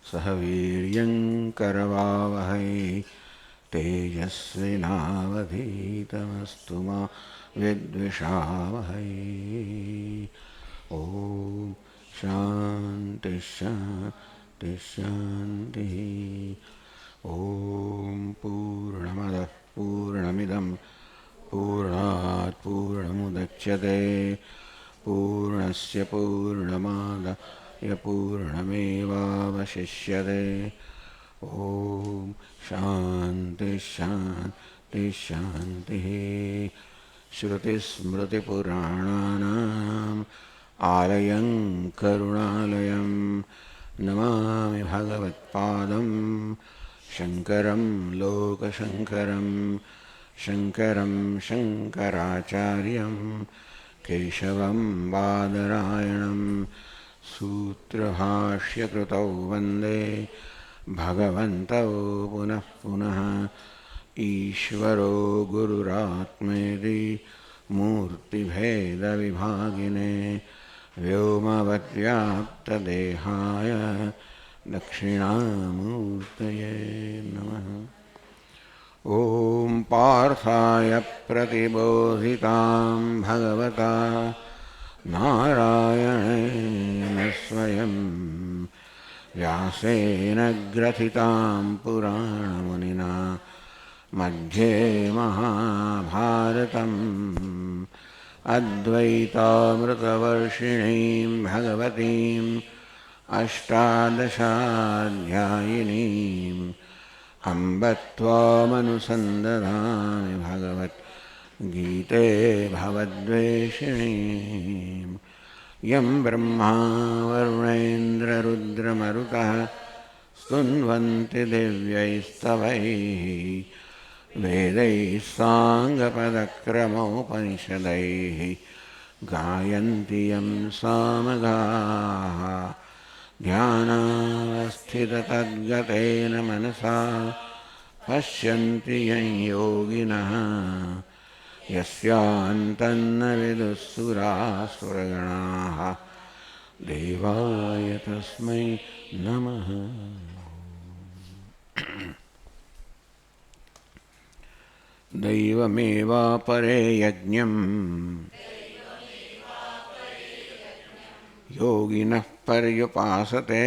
सह वीर्यं करवावहै तेजस्विनावधीतमस्तु मा विद्विषावहै। ॐ शान्ति शान्ति शान्तिः। ॐ पूर्णमदः पूर्णमिदं पूर्णात् पूर्णमुदच्यते पूर्णस्य पूर्णमादाय पूर्णमेवावशिष्यते। ॐ शान्ति शान्ति शान्तिः। श्रुतिस्मृतिपुराणानाम् आलयं करुणालयं नमामि भगवत्पादं शङ्करं लोकशङ्करं शङ्करं शङ्कराचार्यं केशवं बादरायणं सूत्रभाष्यकृतौ वन्दे भगवन्तौ पुनः पुनः। ईश्वरो गुरुरात्मेति मूर्तिभेदविभागिने व्योमवद्व्याप्तदेहाय दक्षिणामूर्तये नमः। ॐ पार्थाय प्रतिबोधितां भगवता नारायणेन स्वयं व्यासेन ग्रथितां पुराणमुनिना मध्ये महाभारतम् अद्वैतामृतवर्षिणीं भगवतीम् अष्टादशाध्यायिनीम् अम्ब त्वामनुसन्दधामि भगवद्गीते भवद्वेषिणीम्। यं ब्रह्मा वरुणेन्द्ररुद्रमरुतः स्तुन्वन्ति दिव्यैस्तवैः वेदैः साङ्गपदक्रमोपनिषदैः गायन्ति यं सामगाः। ध्यानावस्थिततद्गतेन मनसा पश्यन्ति यं योगिनः यस्यान्तन्न विदुःसुरासुरगणाः देवाय तस्मै नमः। दैवमेवापरे यज्ञं योगिनः पर्युपासते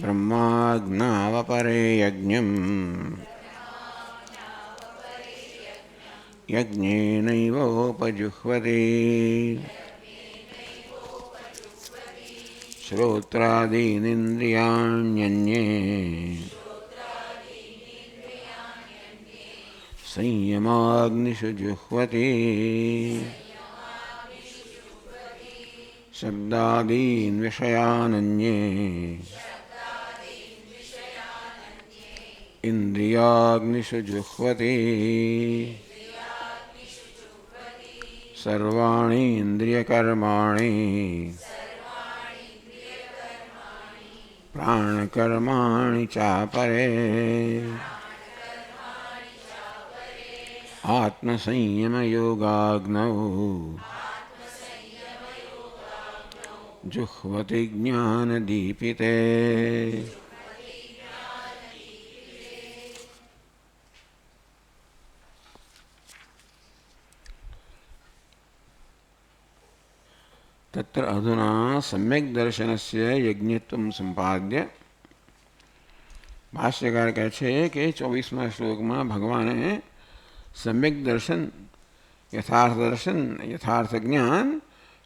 ब्रह्माज्ञावपरे यज्ञं यज्ञेनैवोपजुह्वति श्रोत्रादीनिन्द्रियाण्यन्ये संयमाग्निषु जुह्वति शब्दादीन् विषयानन्ये इन्द्रियाग्निषु जुह्वति सर्वाणि इन्द्रियकर्माणि प्राणकर्माणि चापरे आत्मसंयमयोगाग्नौ जुह्वति ज्ञानदीपिते। तत्र अधुना सम्यक् दर्शनस्य यज्ञत्वं संपाद्य भाष्यकार कहते हैं कि 24वां श्लोक में भगवान सम्यक दर्शन यथार्थ दर्शन यथार्थ ज्ञान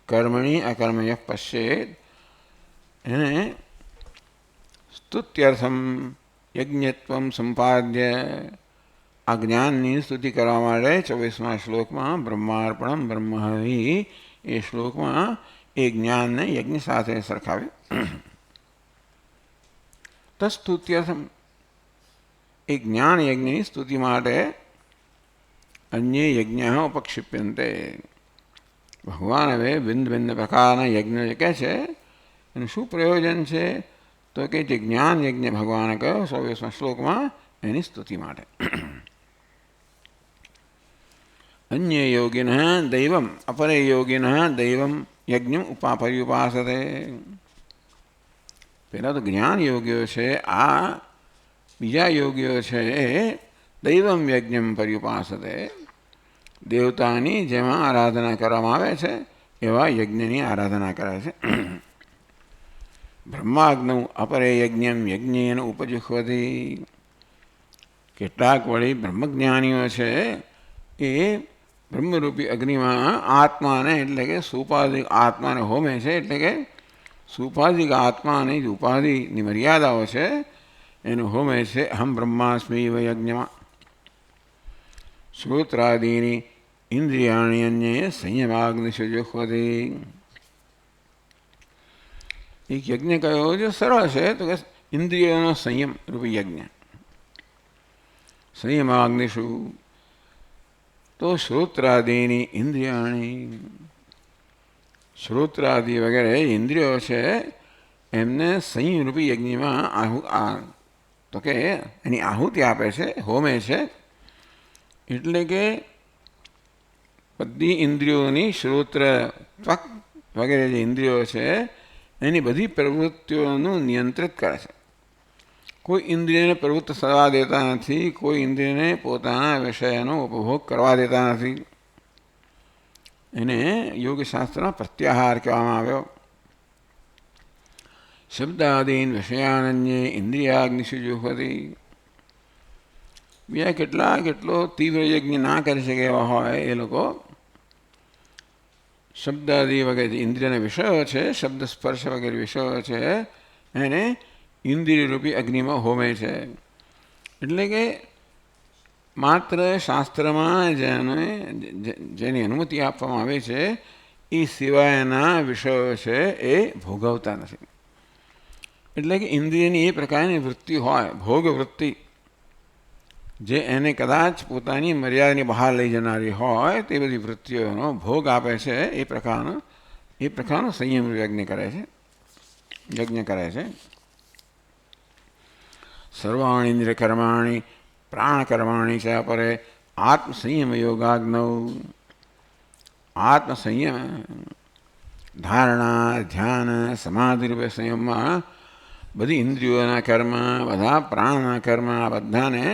कर्मणि अकर्मयः पश्येत् स्तुत्यर्थम यज्ञत्वं संपाद्य अज्ञाननी स्तुति करवा माटे 24वां श्लोक में ब्रह्मार्पणम ब्रह्महविः ये श्लोक में एक ज्ञान ने यज्ञ साथे सरखावे तस्तुत्यर्थम एक ज्ञान यज्ञ स्तुति माटे अन्य यज्ञ उपक्षिप्यन्ते। भगवान હવે ભિન્ન ભિન્ન પ્રકારના યજ્ઞ કહે છે એનું શું પ્રયોજન છે તો કે જે જ્ઞાન યજ્ઞ ભગવાને કહ્યો 24મા શ્લોકમાં એની સ્તુતિ માટે। अन्य योगिनः दैवम् अपरे योगिनः दैवं યજ્ઞમ પર્યુપાસતે. પેલા તો જ્ઞાન યોગીઓ છે, આ બીજા યોગીઓ છે એ દૈવમ યજ્ઞમ પર્યુપાસતે, દેવતાની જેમાં આરાધના કરવામાં આવે છે એવા યજ્ઞની આરાધના કરે છે. બ્રહ્માગ્નૌ અપરે યજ્ઞમ યજ્ઞેન ઉપજુહ્વતિ. કેટલાક વળી બ્રહ્મજ્ઞાનીઓ છે એ બ્રહ્મરૂપી અગ્નિમાં આત્માને એટલે કે સુપાધિક આત્માને હોમે છે. એટલે કે સુપાધિક આત્માની જ ઉપાધિની મર્યાદાઓ છે એનું હોમે છે. અહમ બ્રહ્માસ્મિ યજ્ઞમાં શ્રોત્રાદીની ઇન્દ્રિયાણી અન્ય સંયમાગ્નિશુ જુહ્વતિ. એક યજ્ઞ કયો જે સરળ છે તો કે ઇન્દ્રિયોનો સંયમ રૂપી યજ્ઞ. સંયમાગ્નિશુ તો શ્રોત્રાદીની ઇન્દ્રિયાણી, શ્રોત્રાદિ વગેરે ઇન્દ્રિયો છે એમને સંયમરૂપી યજ્ઞમાં તો કે એની આહુતિ આપે છે, હોમે છે. એટલે કે બધી ઇન્દ્રિયોની શ્રોત્ર ત્વક વગેરે જે ઇન્દ્રિયો છે એની બધી પ્રવૃત્તિઓનું નિયંત્રિત કરે છે. કોઈ ઇન્દ્રિયને પ્રવૃત્ત થવા દેતા નથી, કોઈ ઇન્દ્રિયને પોતાના વિષયનો ઉપભોગ કરવા દેતા નથી. એને યોગશાસ્ત્રમાં પ્રત્યાહાર કહેવામાં આવ્યો. શબ્દાદીન વિષયાનન્યે ઇન્દ્રિયાગ્નિશુ જુહ્વતિ. બીજા કેટલો તીવ્ર યજ્ઞ ના કરી શકે એવા હોય એ લોકો શબ્દાદિ વગેરે ઇન્દ્રિયના વિષયો છે, શબ્દ સ્પર્શ વગેરે વિષયો છે એને ઇન્દ્રિયરૂપી અગ્નિમાં હોમે છે. એટલે કે માત્ર શાસ્ત્રમાં જેની અનુમતિ આપવામાં આવે છે એ સિવાયના વિષયો છે એ ભોગવતા નથી. એટલે કે ઇન્દ્રિયની એ પ્રકારની વૃત્તિ હોય, ભોગ વૃત્તિ, જે એને કદાચ પોતાની મર્યાદાની બહાર લઈ જનારી હોય તે બધી વૃત્તિઓનો ભોગ આપે છે. એ પ્રકારનો સંયમ યજ્ઞ કરે છે. સર્વાણી ઇન્દ્રિય કર્માણી પ્રાણકર્માણી ચ પરે આત્મસંયમ યોગાગ્નૌ. આત્મસંયમ ધારણા, ધ્યાન, સમાધિરૂપે સંયમમાં બધી ઇન્દ્રિયોના કર્મ, બધા પ્રાણના કર્મ, આ બધાને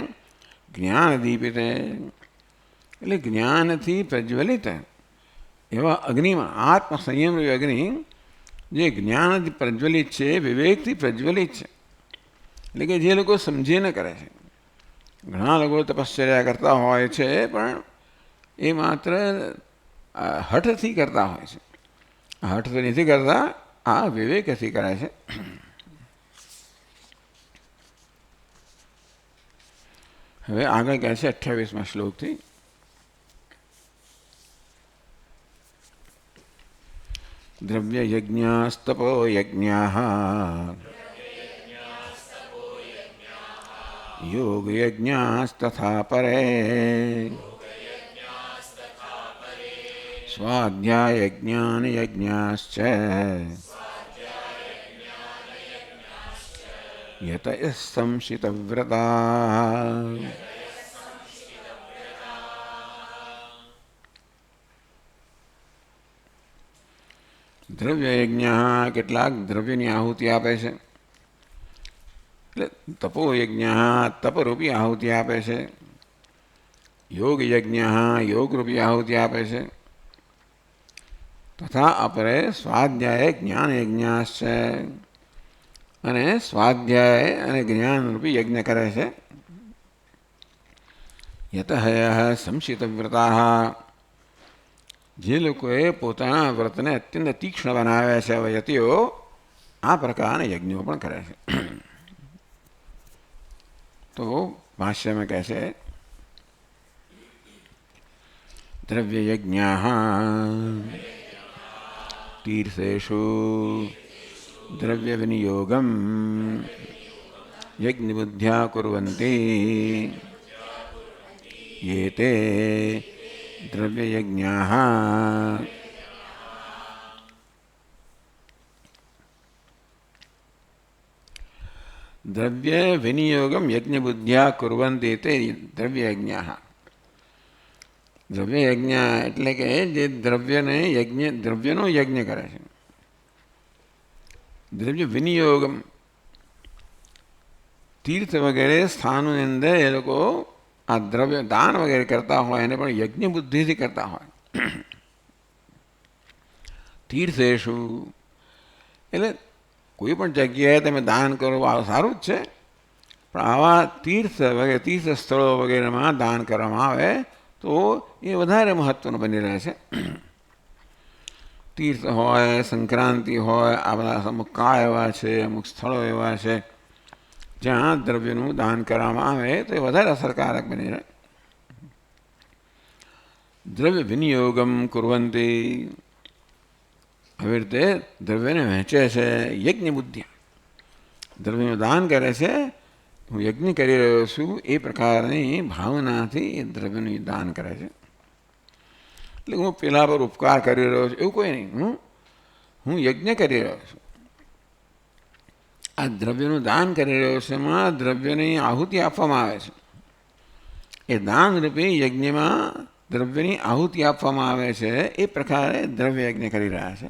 જ્ઞાન દીપિત એટલે જ્ઞાનથી પ્રજ્વલિત એવા અગ્નિમાં આત્મસંયમરૂપી અગ્નિ જે જ્ઞાનથી પ્રજ્વલિત છે, વિવેકથી પ્રજ્વલિત છે. એટલે કે જે લોકો સમજીને કરે છે. ઘણા લોકો તપશ્ચર્યા કરતા હોય છે પણ એ માત્ર હઠથી કરતા હોય છે. હઠથી નથી કરતા, આ વિવેકથી કરે છે. હવે આગળ કહે છે 28મા શ્લોકથી. દ્રવ્ય યજ્ઞાસ્તપો યજ્ઞાઃ યોગ યજ્ઞાસ્તથા પરે સ્વાધ્યાય જ્ઞાન યજ્ઞાશ્ચ યતય સંશિતવ્રતા. દ્રવ્ય યજ્ઞ કેટલાક દ્રવ્યની આહુતિ આપે છે. એટલે તપો યજ્ઞ તપરૂપી આહુતિ આપે છે. યોગ યજ્ઞ યોગરૂપી આહુતિ આપે છે. તથા અપરે સ્વાધ્યાય જ્ઞાન યજ્ઞાશ્ચ અને સ્વાધ્યાય અને જ્ઞાનરૂપી યજ્ઞ કરે છે. યતઃ સંશિતવ્રતા જે લોકોએ પોતાના વ્રતને અત્યંત તીક્ષ્ણ બનાવ્યા છે હવે યતિઓ આ પ્રકારના યજ્ઞો પણ કરે છે. તો ભાષ્યમાં કહે છે દ્રવ્ય યજ્ઞાઃ તીર્થેષુ દ્રવ્ય વિનિયોગમ યજ્ઞ બુદ્ધ્યા કુર્વન્તિ યેતે દ્રવ્ય યજ્ઞાઃ. દ્રવ્ય વિનિયોગમ યજ્ઞ બુદ્ધ્યા કુર્વન્તિ તે દ્રવ્ય યજ્ઞાઃ. દ્રવ્ય યજ્ઞ એટલે કે જે દ્રવ્યનો યજ્ઞ કરે છે. દ્રવ્ય વિનિયોગમ, તીર્થ વગેરે સ્થાનોની અંદર એ લોકો આ દ્રવ્ય દાન વગેરે કરતા હોય એને પણ યજ્ઞ બુદ્ધિથી કરતા હોય. તીર્થેશુ એટલે કોઈ પણ જગ્યાએ તમે દાન કરો આ સારું જ છે, પણ આવા તીર્થ વગેરે તીર્થ સ્થળો વગેરેમાં દાન કરવામાં આવે તો એ વધારે મહત્ત્વનું બની રહે છે. તીર્થ હોય, સંક્રાંતિ હોય, આ બધા અમુક કાળ એવા છે, અમુક સ્થળો એવા છે જ્યાં દ્રવ્યનું દાન કરવામાં આવે તો એ વધારે અસરકારક બની રહે. દ્રવ્ય વિનિયોગમ કુર્વંતી, આવી રીતે દ્રવ્યને વહેંચે છે યજ્ઞ બુદ્ધિ, દ્રવ્યનું દાન કરે છે, હું યજ્ઞ કરી રહ્યો છું એ પ્રકારની ભાવનાથી એ દ્રવ્યનું દાન કરે છે. એટલે હું પેલા પર ઉપકાર કરી રહ્યો છું એવું કોઈ નહીં, હું યજ્ઞ કરી રહ્યો છું. આ દ્રવ્યનું દાન કરી રહ્યો છે, એમાં દ્રવ્યની આહુતિ આપવામાં આવે છે. એ દાન રૂપે યજ્ઞમાં દ્રવ્યની આહુતિ આપવામાં આવે છે, એ પ્રકારે દ્રવ્ય યજ્ઞ કરી રહ્યા છે.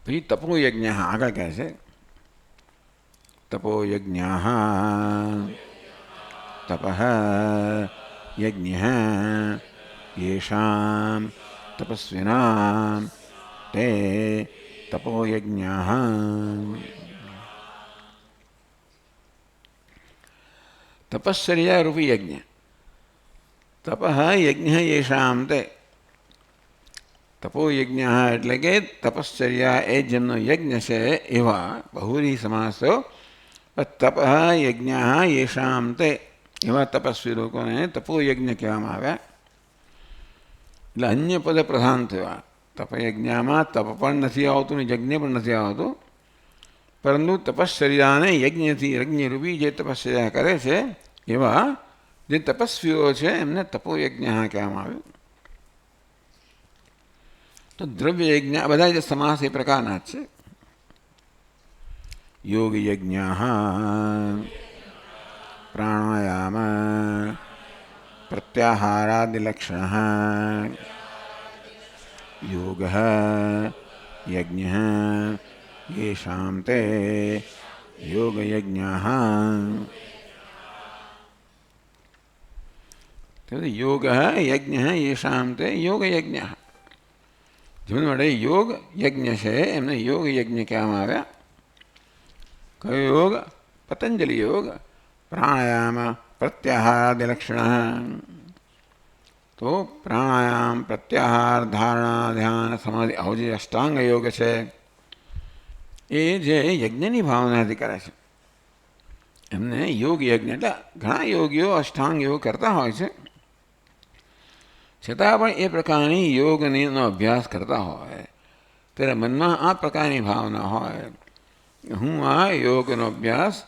પછી તપોયજ્ઞ આગળ કહે છે, તપોયજ્ઞ તપ યજ્ઞ યેષામ તપસ્વિનામ તે તપોયજ્ઞ. તપશ્ચર્યા રૂપી યજ્ઞ, તપ યજ્ઞ યેષામ તે, તપોયજ્ઞ એટલે કે તપશ્ચર્યા એ જેમનો યજ્ઞ છે એવા બહુરી સમાસ થયો. તપ યજ્ઞ યેષામ તે, એવા તપસ્વી લોકોને તપોયજ્ઞ કહેવામાં આવ્યા. એટલે અન્ય પદ પ્રધાન થયા. તપયજ્ઞમાં તપ પણ નથી આવતું ને યજ્ઞ પણ નથી આવતું, પરંતુ તપશ્ચર્યાને યજ્ઞથી યજ્ઞરૂપી જે તપશ્ચર્યા કરે છે એવા જે તપસ્વીઓ છે એમને તપોયજ્ઞ કહેવામાં આવ્યું. તો દ્રવ્ય યજ્ઞ બધા જે સમાસ એ પ્રકારના જ છે. યોગ યજ્ઞ પ્રાણાયામ પ્રત્યાહારાદિલક્ષણ યોગ યજ્ઞ યેષામ તે યોગયજ્ઞ. યોગ યજ્ઞ યેષામ તે યોગયજ્ઞ, જેમને માટે યોગ યજ્ઞ છે એમને યોગ યજ્ઞ કહેવામાં આવ્યા. કયો યોગ? પતંજલિ યોગ. પ્રાણાયામ પ્રત્યાહારાદિલક્ષણ, તો પ્રાણાયામ, પ્રત્યાહાર, ધારણા, ધ્યાન, સમાધિ આવો જે અષ્ટાંગ યોગ છે એ જે યજ્ઞની ભાવનાથી કરે છે એમને યોગ યજ્ઞ. એટલે ઘણા યોગીઓ અષ્ટાંગ યોગ કરતા હોય છે, છતાં પણ એ પ્રકારની યોગનો અભ્યાસ કરતા હોય ત્યારે મનમાં આ પ્રકારની ભાવના હોય, હું આ યોગનો અભ્યાસ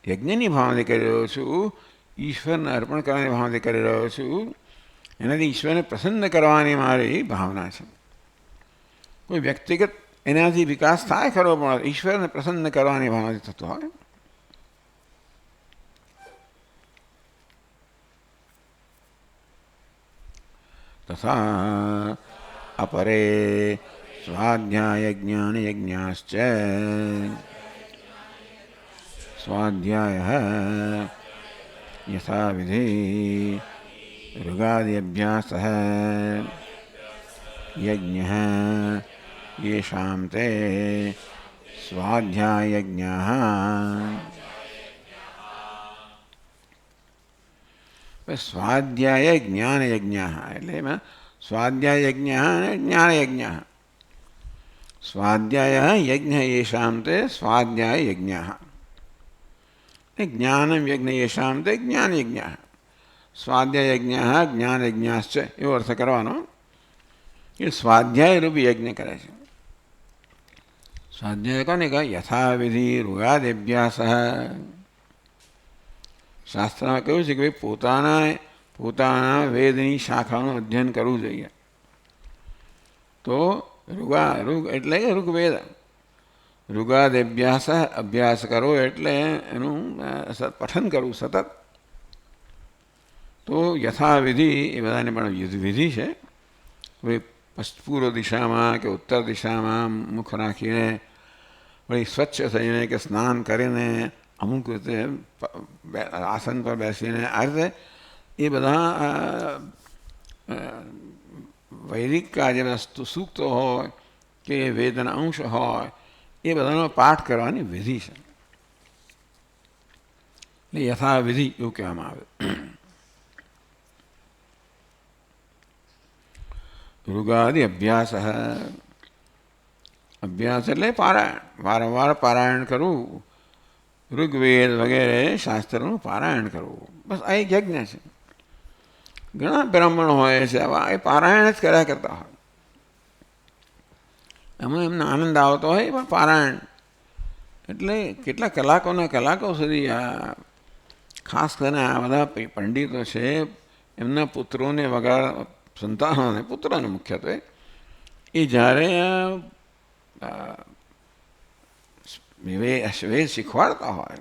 યજ્ઞની ભાવનાથી કરી રહ્યો છું, ઈશ્વરને અર્પણ કરવાની ભાવનાથી કરી રહ્યો છું, એનાથી ઈશ્વરને પ્રસન્ન કરવાની મારી ભાવના છે. કોઈ વ્યક્તિગત એનાથી વિકાસ થાય ખરો, પણ ઈશ્વરને પ્રસન્ન કરવાની ભાવનાથી થતો હોય. તથા અપરે સ્વાધ્યાયજ્ઞાન યજ્ઞાશ્ચ, સ્વાધ્યાય યથાવિધિ ઋગાદિભ્યાસ યજ્ઞ યેષામ તે સ્વાધ્યાયજ્ઞ. સ્વાધ્યાય જ્ઞાન યજ્ઞ એટલે એમાં સ્વાધ્યાય યજ્ઞ અને જ્ઞાન યજ્ઞ. સ્વાધ્યાય યજ્ઞ યેષામ તે સ્વાધ્યાય યજ્ઞ, જ્ઞાનમ યજ્ઞ યેષામ તે જ્ઞાન યજ્ઞ. સ્વાધ્યાય યજ્ઞ જ્ઞાન યજ્ઞાશ્ચ એવો અર્થ કરવાનો. એ સ્વાધ્યાય રૂપી યજ્ઞ કરે છે. સ્વાધ્યાય કોને કહે? યથાવિધિ ઋગાદિભ્યાસ. શાસ્ત્રમાં કહ્યું છે કે ભાઈ પોતાના વેદની શાખાનું અધ્યયન કરવું જોઈએ. તો ઋગ એટલે કે ઋગ્વેદ, ઋગાદિભ્યાસ અભ્યાસ કરો એટલે એનું પઠન કરવું સતત. તો યથાવિધિ એ બધાને પણ વિધિ છે. વળી પૂર્વ દિશામાં કે ઉત્તર દિશામાં મુખ રાખીને વળી સ્વચ્છ થઈને કે સ્નાન કરીને અમુક રીતે આસન પર બેસીને આ રીતે એ બધા વૈદિક જે વસ્તુ સૂક્તો હોય કે વેદના અંશ હોય એ બધાનો પાઠ કરવાની વિધિ છે. એટલે યથાવિધિ એવું કહેવામાં આવે. ઋગાદિ અભ્યાસ, અભ્યાસ એટલે પારાયણ, વારંવાર પારાયણ કરવું, ઋગ્વેદ વગેરે શાસ્ત્રનું પારાયણ કરવું. બસ આ એક યજ્ઞ છે. ઘણા બ્રાહ્મણ હોય છે આવા એ પારાયણ જ કર્યા કરતા હોય, એમાં એમને આનંદ આવતો હોય, પણ પારાયણ એટલે કેટલા કલાકોના કલાકો સુધી આ ખાસ કરીને આ બધા પંડિતો છે એમના પુત્રોને વગર સંતાનોને, પુત્રોને મુખ્યત્વે, એ જ્યારે વેદ શીખવાડતા હોય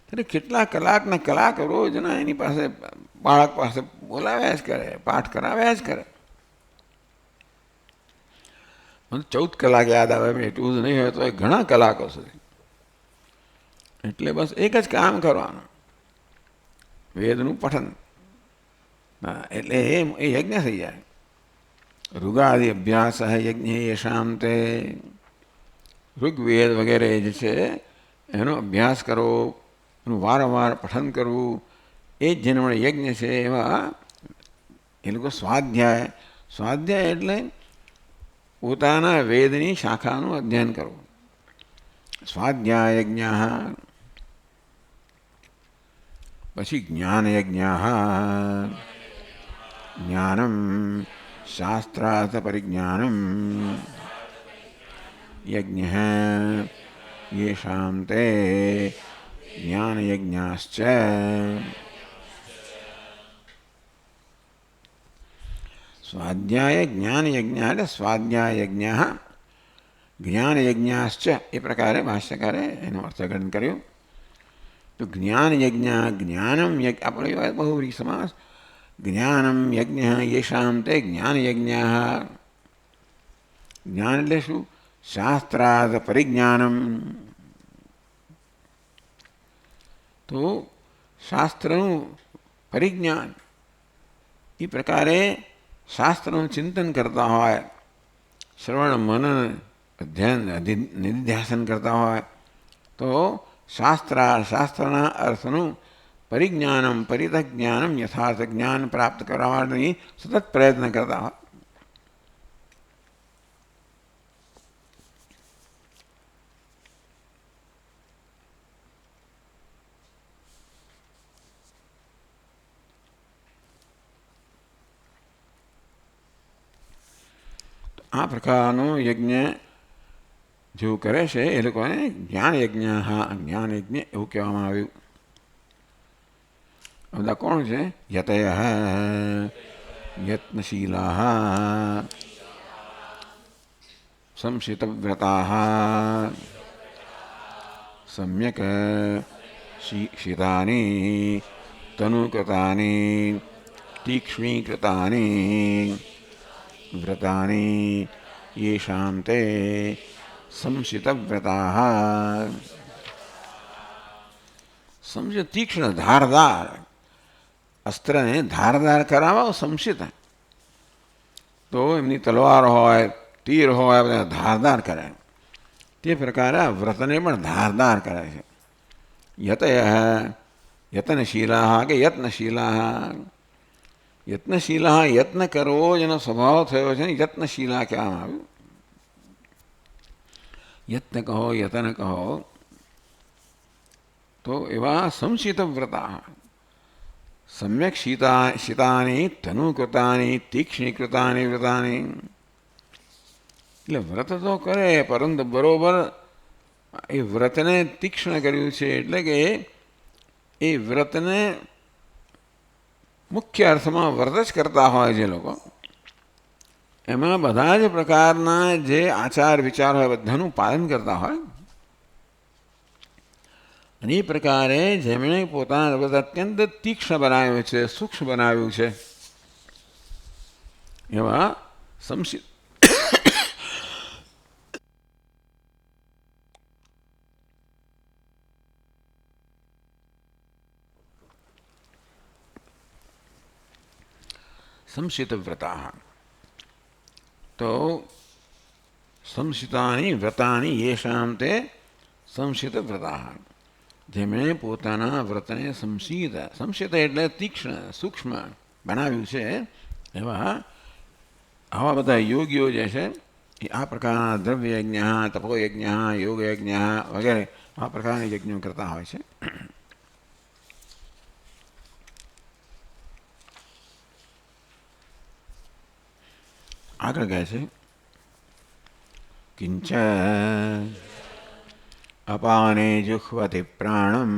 ત્યારે કેટલા કલાકના કલાક રોજના એની પાસે બાળક પાસે બોલાવ્યા જ કરે, પાઠ કરાવ્યા જ કરે. મને 14 કલાક યાદ આવે, એટલું જ નહીં હોય તો એ ઘણા કલાકો સુધી. એટલે બસ એક જ કામ કરવાનું, વેદનું પઠન. એટલે એ યજ્ઞ થઈ જાય. ઋગાદિ અભ્યાસ યજ્ઞ યશામ તે, ઋગ્વેદ વગેરે જે છે એનો અભ્યાસ કરો, એનું વારંવાર પઠન કરવું, એ જ જેને મળે યજ્ઞ છે. એવા એ લોકો સ્વાધ્યાય, સ્વાધ્યાય એટલે પોતાના વેદની શાખાનું અધ્યયન કરવું. સ્વાધ્યાય યજ્ઞ. પછી જ્ઞાન યજ્ઞ, જ્ઞાનમ શાસ્ત્રાર્થ પરિજ્ઞાનમ યજ્ઞ યેષાં તે જ્ઞાન યજ્ઞાશ્ચ. સ્વાધ્યાય જ્ઞાન યજ્ઞ એટલે સ્વાધ્યાય યજ્ઞ જ્ઞાન યજ્ઞાશ્ચ, એ પ્રકારે ભાષ્યકારે એનું અર્થઘટન કર્યું. તો જ્ઞાન યજ્ઞ, જ્ઞાનમ યજ્ઞ, આપણે બહુવ્રીહી સમાસ. જ્ઞાનમ યજ્ઞ યેષાં તે જ્ઞાન યજ્ઞ. જ્ઞાન એટલે શું? શાસ્ત્રાર્થ પરિજ્ઞાનમ. તો શાસ્ત્રનું પરિજ્ઞાન, એ પ્રકારે શાસ્ત્રનું ચિંતન કરતા હોય, શ્રવણ મનન અધ્યયન નિધિધ્યાસન કરતા હોય, તો શાસ્ત્રના અર્થનું પરિજ્ઞાનમ પરિતઃ જ્ઞાનમ યથાર્થ જ્ઞાન પ્રાપ્ત કરવા માટેની સતત પ્રયત્ન કરતા હોય. આ પ્રકારનો યજ્ઞ જેવું કરે છે એ લોકોને જ્ઞાન યજ્ઞ, જ્ઞાન યજ્ઞ એવું કહેવામાં આવ્યું. બધા કોણ છે? યતય યત્નશીલા સંશિતવ્રતા સમ્યક શિતાની તનુકૃતાની તીક્ષ્ણીકૃતાની વ્રતાની યેષાં તે સંશિતવ્રતા. સંશિત તીક્ષ્ણ, ધારદાર, અસ્ત્રને ધારદાર કરાવો સંશિત. તો એમની તલવાર હોય, તીર હોય, બધા ધારદાર કરે. તે પ્રકારે આ વ્રતને પણ ધારદાર કરે છે. યતય યતનશીલા કે યત્નશીલા. યત્નશીલા, યત્ન કરવો જેનો સ્વભાવ થયો છે ને, યત્નશીલા કહેવામાં આવ્યું. યત્ન કહો, યતન કહો, તો એવા સંશિત વ્રતા સમ્યક શિતાની તનુકૃતાની તીક્ષ્ણીકૃતાની વ્રતાની. એટલે વ્રત તો કરે, પરંતુ બરોબર એ વ્રતને તીક્ષ્ણ કર્યું છે. એટલે કે એ વ્રતને મુખ્ય અર્થમાં વ્રત જ કરતા હોય જે લોકો, એમાં બધા જ પ્રકારના જે આચાર વિચાર હોય બધાનું પાલન કરતા હોય. અને એ પ્રકારે જેમણે પોતાના વ્રત અત્યંત તીક્ષ્ણ બનાવ્યું છે, સૂક્ષ્મ બનાવ્યું છે, એવા સંશિત સંશિતવ્રતા. તો સંશિતાની વ્રતાની યેષામ તે સંશિતવ્રતા. જેમણે પોતાના વ્રતને સંશિત એટલે તીક્ષ્ણ સૂક્ષ્મ બનાવ્યું છે, એવા આવા બધા યોગીઓ જે છે એ આ પ્રકારના દ્રવ્યયજ્ઞ, તપોયજ્ઞ, યોગયજ્ઞ વગેરે આ પ્રકારના યજ્ઞો કરતા હોય છે. આગળ કહે છે કિંચ અપાને જુહ્વતિ પ્રાણમ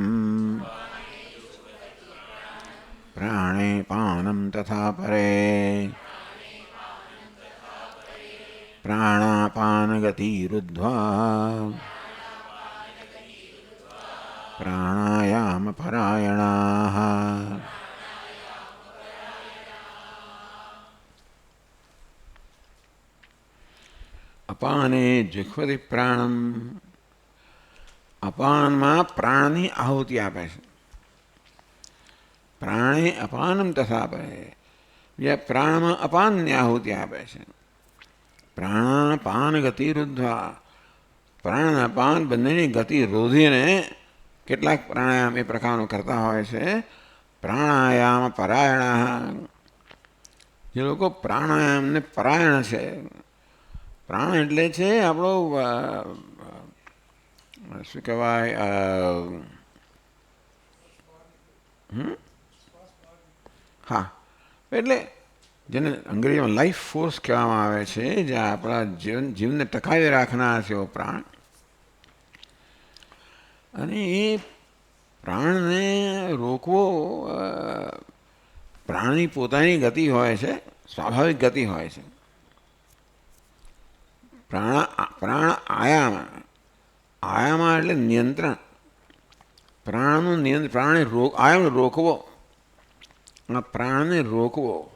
પ્રાણે પાનમ તથા પરે પ્રાણાપાનગતિરુદ્ધ્વા પ્રાણાયામ પરાયણાઃ. અપાને જુહ્વતિ પ્રાણમ. અપાનમાં પ્રાણની આહુતિ આપે છે. પ્રાણે અપાનમ તથા પરે. બીજા પ્રાણમાં અપાનની આહુતિ આપે છે. પ્રાણાપાન ગતિ રૂદ્ધ્વા. પ્રાણ અપાન બંનેની ગતિ રોધીને કેટલાક પ્રાણાયામ એ પ્રકારનો કરતા હોય છે. પ્રાણાયામ પરાયણ. જે લોકો પ્રાણાયામને પરાયણ છે. પ્રાણ એટલે છે આપણો શું કહેવાય, હા, એટલે જેને અંગ્રેજીમાં લાઈફ ફોર્સ કહેવામાં આવે છે, જે આપણા જીવનને ટકાવી રાખનાર છે એવો પ્રાણ. અને એ પ્રાણને રોકવો પ્રાણની પોતાની ગતિ હોય છે, સ્વાભાવિક ગતિ હોય છે. પ્રાણ આયામ એટલે નિયંત્રણ. પ્રાણનું આયામને રોકવો. આ પ્રાણને રોકવો.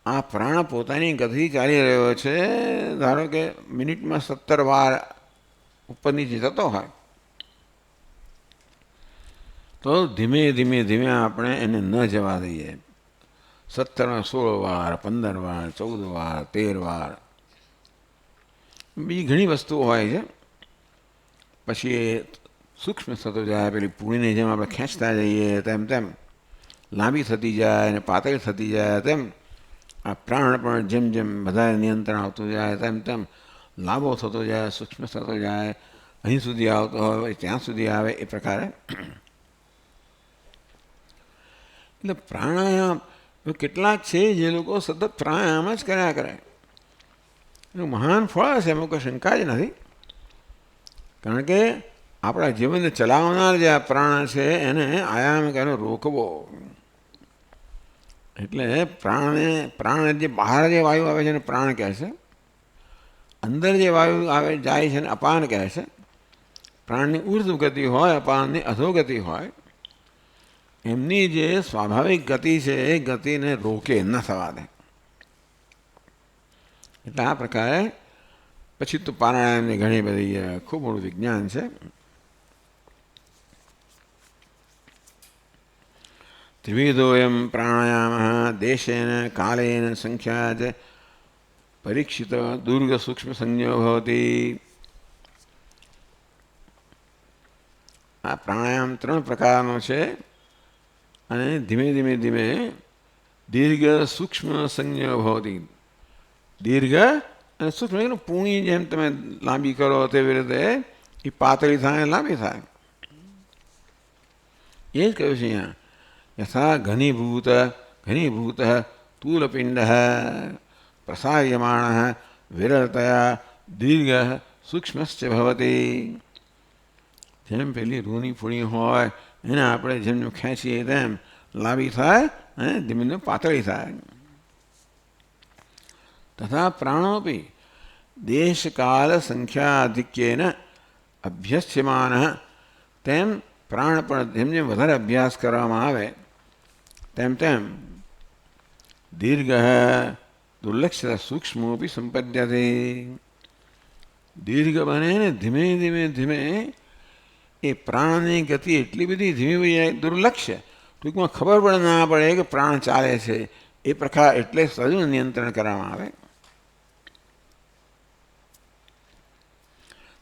આ પ્રાણ પોતાની ગતિથી ચાલી રહ્યો છે, ધારો કે મિનિટમાં 17 વાર ઉપર નીચે જતો હોય, તો ધીમે ધીમે ધીમે આપણે એને ન જવા દઈએ. 17માં 16 વાર, 15 વાર, 14 વાર, 13 વાર, બીજી ઘણી વસ્તુઓ હોય છે. પછી એ સૂક્ષ્મ થતો જાય, પેલી પૂણીની જેમ આપણે ખેંચતા જઈએ તેમ તેમ લાંબી થતી જાય અને પાતળી થતી જાય. તેમ આ પ્રાણ પણ જેમ જેમ વધારે નિયંત્રણ આવતું જાય તેમ તેમ લાંબો થતો જાય, સૂક્ષ્મ થતો જાય, અહીં સુધી આવતો હોય ત્યાં સુધી આવે. એ પ્રકારે એટલે પ્રાણાયામ કેટલાક છે જે લોકો સતત પ્રાણાયામ જ કર્યા કરે. એનું મહાન ફળ છે, એમાં કોઈ શંકા જ નથી. કારણ કે આપણા જીવનને ચલાવનાર જે આ પ્રાણ છે એને આયામ કરીને રોકવો. એટલે પ્રાણ જે બહાર જે વાયુ આવે છે એને પ્રાણ કહે છે. અંદર જે વાયુ આવે જાય છે એને અપાન કહે છે. પ્રાણની ઉર્ધ્વ ગતિ હોય, અપાનની અધોગતિ હોય. એમની જે સ્વાભાવિક ગતિ છે એ ગતિને રોકે, ન થવા દે. એટલે આ પ્રકારે પછી તો પ્રાણાયામની ઘણી બધી ખૂબ મોટું વિજ્ઞાન છે. ત્રિવિધોયમ પ્રાણાયામ દેશેન કાલેન સંખ્યાત પરીક્ષિત દુર્ગ સૂક્ષ્મ સંજ્ઞો ભવતી. આ પ્રાણાયામ 3 પ્રકારનો છે અને ધીમે ધીમે ધીમે દીર્ઘ સૂક્ષ્મ સંજ્ઞો ભવતી. દીર્ઘ અને સૂક્ષ્મ પૂણી જેમ તમે લાંબી કરો તેવી રીતે એ પાતળી થાય, લાંબી થાય. એ જ કહ્યું છે અહીંયા. યથા ઘનીભૂત તૂલપિંડ પ્રસાર્યમાણ વિરળતયા દીર્ઘ સૂક્ષ્મશ્ચ ભવતી. જેમ પેલી રૂની પૂણી હોય એને આપણે જેમ ખેંચીએ તેમ લાંબી થાય અને ધીમે ધીમે પાતળી થાય. તથા પ્રાણોપી દેશકાલ સંખ્યાધિક્યેન અભ્યસ્યમાન. તેમ પ્રાણ પણ જેમ જેમ વધારે અભ્યાસ કરવામાં આવે તેમ તેમ દીર્ઘ દુર્લક્ષ્ય સૂક્ષ્મોપી સંપદ્યતે. દીર્ઘ બને ને ધીમે ધીમે ધીમે એ પ્રાણની ગતિ એટલી બધી ધીમી જાય, દુર્લક્ષ્ય ટૂંકમાં ખબર પણ ના પડે કે પ્રાણ ચાલે છે એ પ્રકાર, એટલે સજુ નિયંત્રણ કરવામાં આવે.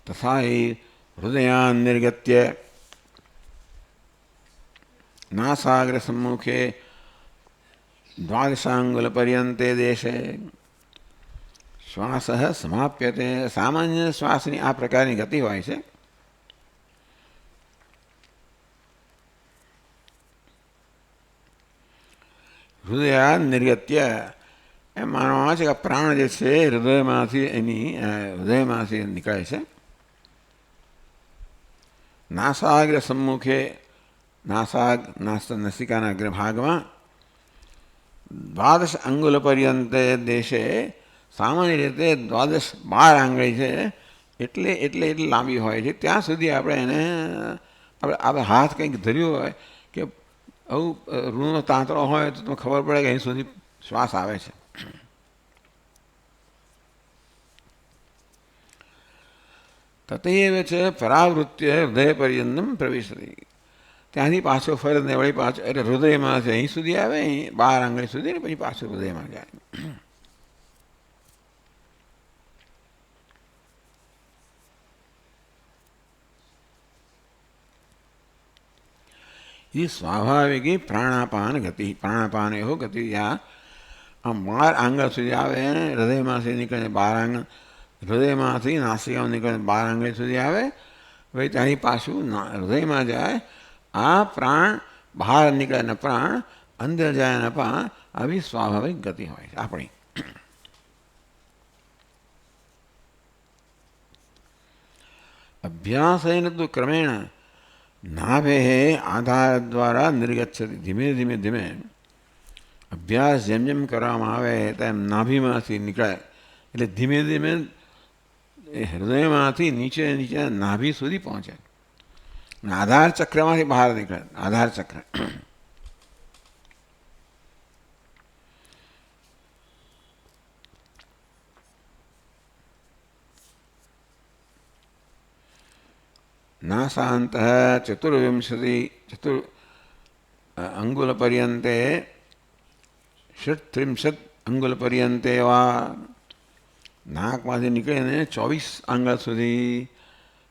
તથા એ હૃદયાન નિર્ગત્ય નાસાગ્ર સમ્મુખે દ્વાદશાંગુલ પર્યંતે દેશે શ્વાસ સમાપ્યતે. સામાન્ય શ્વાસની આ પ્રકારની ગતિ હોય છે. હૃદયા નિર્ગત્ય એમ માનવામાં આવે છે કે પ્રાણ જે છે હૃદયમાંથી નીકળે છે. નાસાગ્ર સમ્મુખે નસિકાના અગ્રભાગમાં દ્વાદશ અંગુલ પર્યંતે દેશે, સામાન્ય રીતે 12 આંગળી છે એટલે લાંબી હોય છે. ત્યાં સુધી આપણે આપણે હાથ કંઈક ધર્યો હોય કે આવું રૂનો તાંતરો હોય તો તમને ખબર પડે કે અહીં સુધી શ્વાસ આવે છે. તતેવ છે પરાવૃત્ય હૃદય પર્યંતમ પ્રવિશતિ. ત્યાંથી પાછો ફરજ ને વળી પાછો એટલે હૃદયમાં છે અહીં સુધી આવે, 12 આંગળી સુધી, ને પછી પાછું હૃદયમાં જાય. ये स्वाभाविक प्राणापान गति. प्राणापान एहो गति यहाँ आम 12 आंगळ સુધી આવે, હૃદયમાંથી નીકળે 12 આંગળ, હૃદયમાંથી નાસિકામાં નીકળે 12 આંગળી સુધી આવે, પછી ત્યાંથી પાછું હૃદયમાં જાય. આ પ્રાણ બહાર નીકળે ને પ્રાણ અંદર જાય ને પ્રાણ, આવી સ્વાભાવિક ગતિ હોય છે આપણી. અભ્યાસેન તો ક્રમેણ નાભે આધાર દ્વારા નિર્ગચ્છતિ. ધીમે ધીમે ધીમે અભ્યાસ જેમ જેમ કરવામાં આવે તેમ નાભીમાંથી નીકળે, એટલે ધીમે ધીમે હૃદયમાંથી નીચે નીચે નાભી સુધી પહોંચે. આધાર ચક્રમાંથી બહાર નીકળે. આધાર ચક્ર નાસાંત ચતુર્વિંશતિ અંગુલ પર્યંતે 36 અંગુલ પર્યંતે વા. નાકમાંથી નીકળીને 24 આંગળ સુધી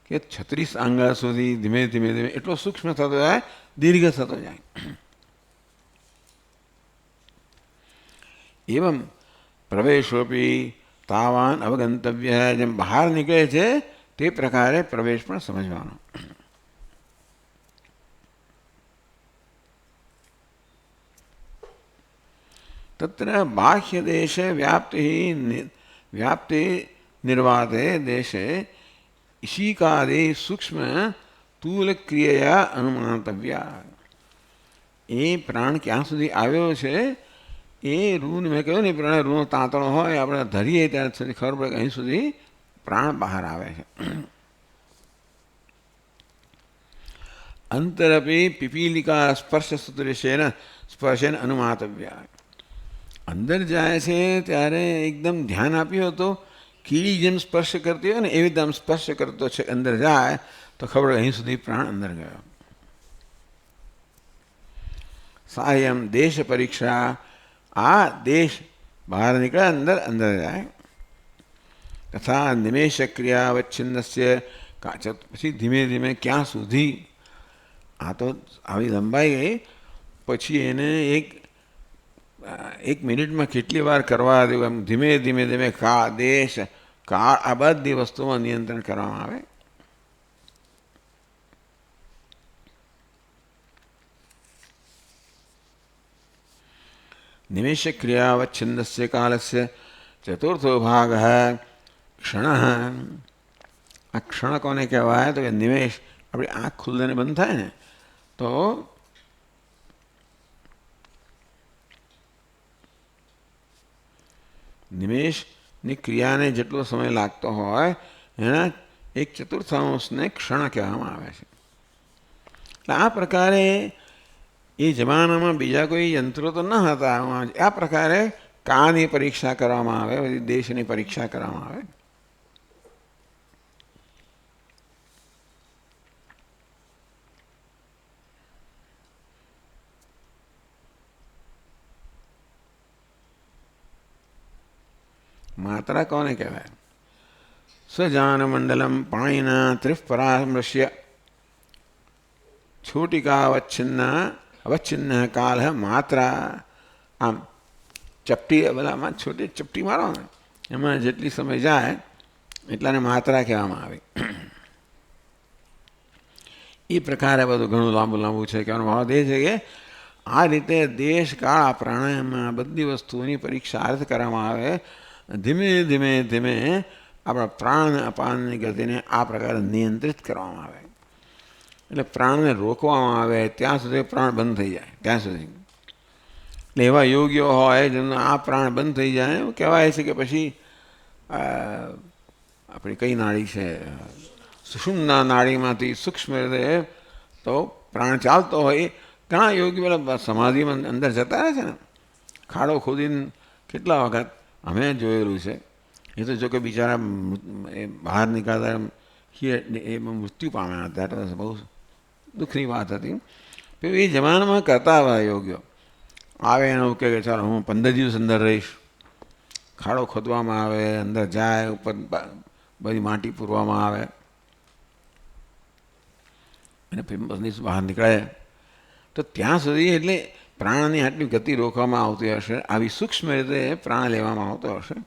કે 36 આંગળ સુધી ધીમે ધીમે ધીમે એટલો સૂક્ષ્મ થતો જાય, દીર્ઘ થતો જાય. એવમ પ્રવેશોપી તાવાન અવગંતવ્ય. જેમ બહાર નીકળે છે તે પ્રકારે પ્રવેશ પણ સમજવાનો. તત્ર બાહ્ય દેશે વ્યાપ્તિ નિર્વાતે દેશે ઈશિકાદિ સૂક્ષ્મ તૂલ ક્રિયા અનુમાનતવ્યા. એ પ્રાણ ક્યાં સુધી આવ્યો છે એ રૂને મેં કહ્યું ને, પ્રાણ રૂનો તાંતણો હોય, આપણે ધરીએ ત્યાં સુધી ખબર પડે કે અહીં સુધી પ્રાણ બહાર આવે છે. અંતરપી પીપીલિકા સ્પર્શ સ્પર્શેન અનુમાતવ્યા. અંદર જાય છે ત્યારે એકદમ ધ્યાન આપ્યું તો કીડી જેમ સ્પર્શ કરતી હોય ને એવી રીતે આમ સ્પર્શ કરતો છે. અંદર જાય તો ખબર અહીં સુધી પ્રાણ અંદર ગયો. સાયમ દેશ પરીક્ષા. આ દેશ બહાર નીકળે, અંદર અંદર જાય. તથા નિમેશ ક્રિયા અવચ્છિન્નસ્ય. પછી ધીમે ધીમે ક્યાં સુધી, આ તો આવી લંબાઈ ગઈ, પછી એને એક મિનિટમાં કેટલી વાર કરવા દેવું, એમ ધીમે ધીમે ધીમે દેશ કાળ આ બધી વસ્તુમાં નિયંત્રણ કરવામાં આવે. નિમેશ ક્રિયા અવચ્છિન્નસ્ય કાલસ્ય ચતુર્થો ભાગ ક્ષણ. આ ક્ષણ કોને કહેવાય તો કે નિમેશ, આપણી આંખ ખુલ્લે બંધ થાય ને તો નિમેશની ક્રિયાને જેટલો સમય લાગતો હોય એના 1/4 ક્ષણ કહેવામાં આવે છે. એટલે આ પ્રકારે એ જમાનામાં બીજા કોઈ યંત્રો તો ન હતા. આ પ્રકારે કાળની પરીક્ષા કરવામાં આવે, બધી દેશની પરીક્ષા કરવામાં આવે. માત્રા કોને કહેવાય? સ્વજાનમંડલમ પાણીના ત્રિપરામૃશ્ય છોટિકા અવચ્છિન્ન કાલ માત્રા. આમ ચપટી બધામાં છોટી ચપટી મારો ને એમાં જેટલી સમય જાય એટલાને માત્રા કહેવામાં આવે. એ પ્રકારે બધું ઘણું લાંબુ લાંબુ છે. કહેવાનો ભાવ એ છે કે આ રીતે દેશ કાળ પ્રાણાયામમાં બધી વસ્તુઓની પરીક્ષા અર્થ કરવામાં આવે. ધીમે ધીમે ધીમે આપણા પ્રાણ અપાનની ગતિને આ પ્રકારે નિયંત્રિત કરવામાં આવે. એટલે પ્રાણને રોકવામાં આવે ત્યાં સુધી પ્રાણ બંધ થઈ જાય ત્યાં સુધી. એટલે એવા યોગીઓ હોય જેમનો આ પ્રાણ બંધ થઈ જાય એવું કહેવાય છે કે પછી આપણી કઈ નાડી છે સુષુમ્ના નાડીમાંથી સૂક્ષ્મ રીતે તો પ્રાણ ચાલતો હોય. ઘણા યોગી પેલા સમાધિમાં અંદર જતા રહે છે ને, ખાડો ખોદીને કેટલા વખત અમે જોયેલું છે. એ તો જો કે બિચારા બહાર નીકળતા એમાં મૃત્યુ પામ્યા હતા. એટલે બહુ દુઃખની વાત હતી. એ જમાનામાં કરતા હતા યોગ્ય. આવે એને એવું કહે કે ચાલો હું 15 દિવસ અંદર રહીશ. ખાડો ખોદવામાં આવે, અંદર જાય, ઉપર બધી માટી પૂરવામાં આવે અને પછી બહાર નીકળે. તો ત્યાં સુધી એટલે પ્રાણની આટલી ગતિ રોકવામાં આવતી હશે, આવી સૂક્ષ્મ રીતે પ્રાણ લેવામાં આવતો હશે.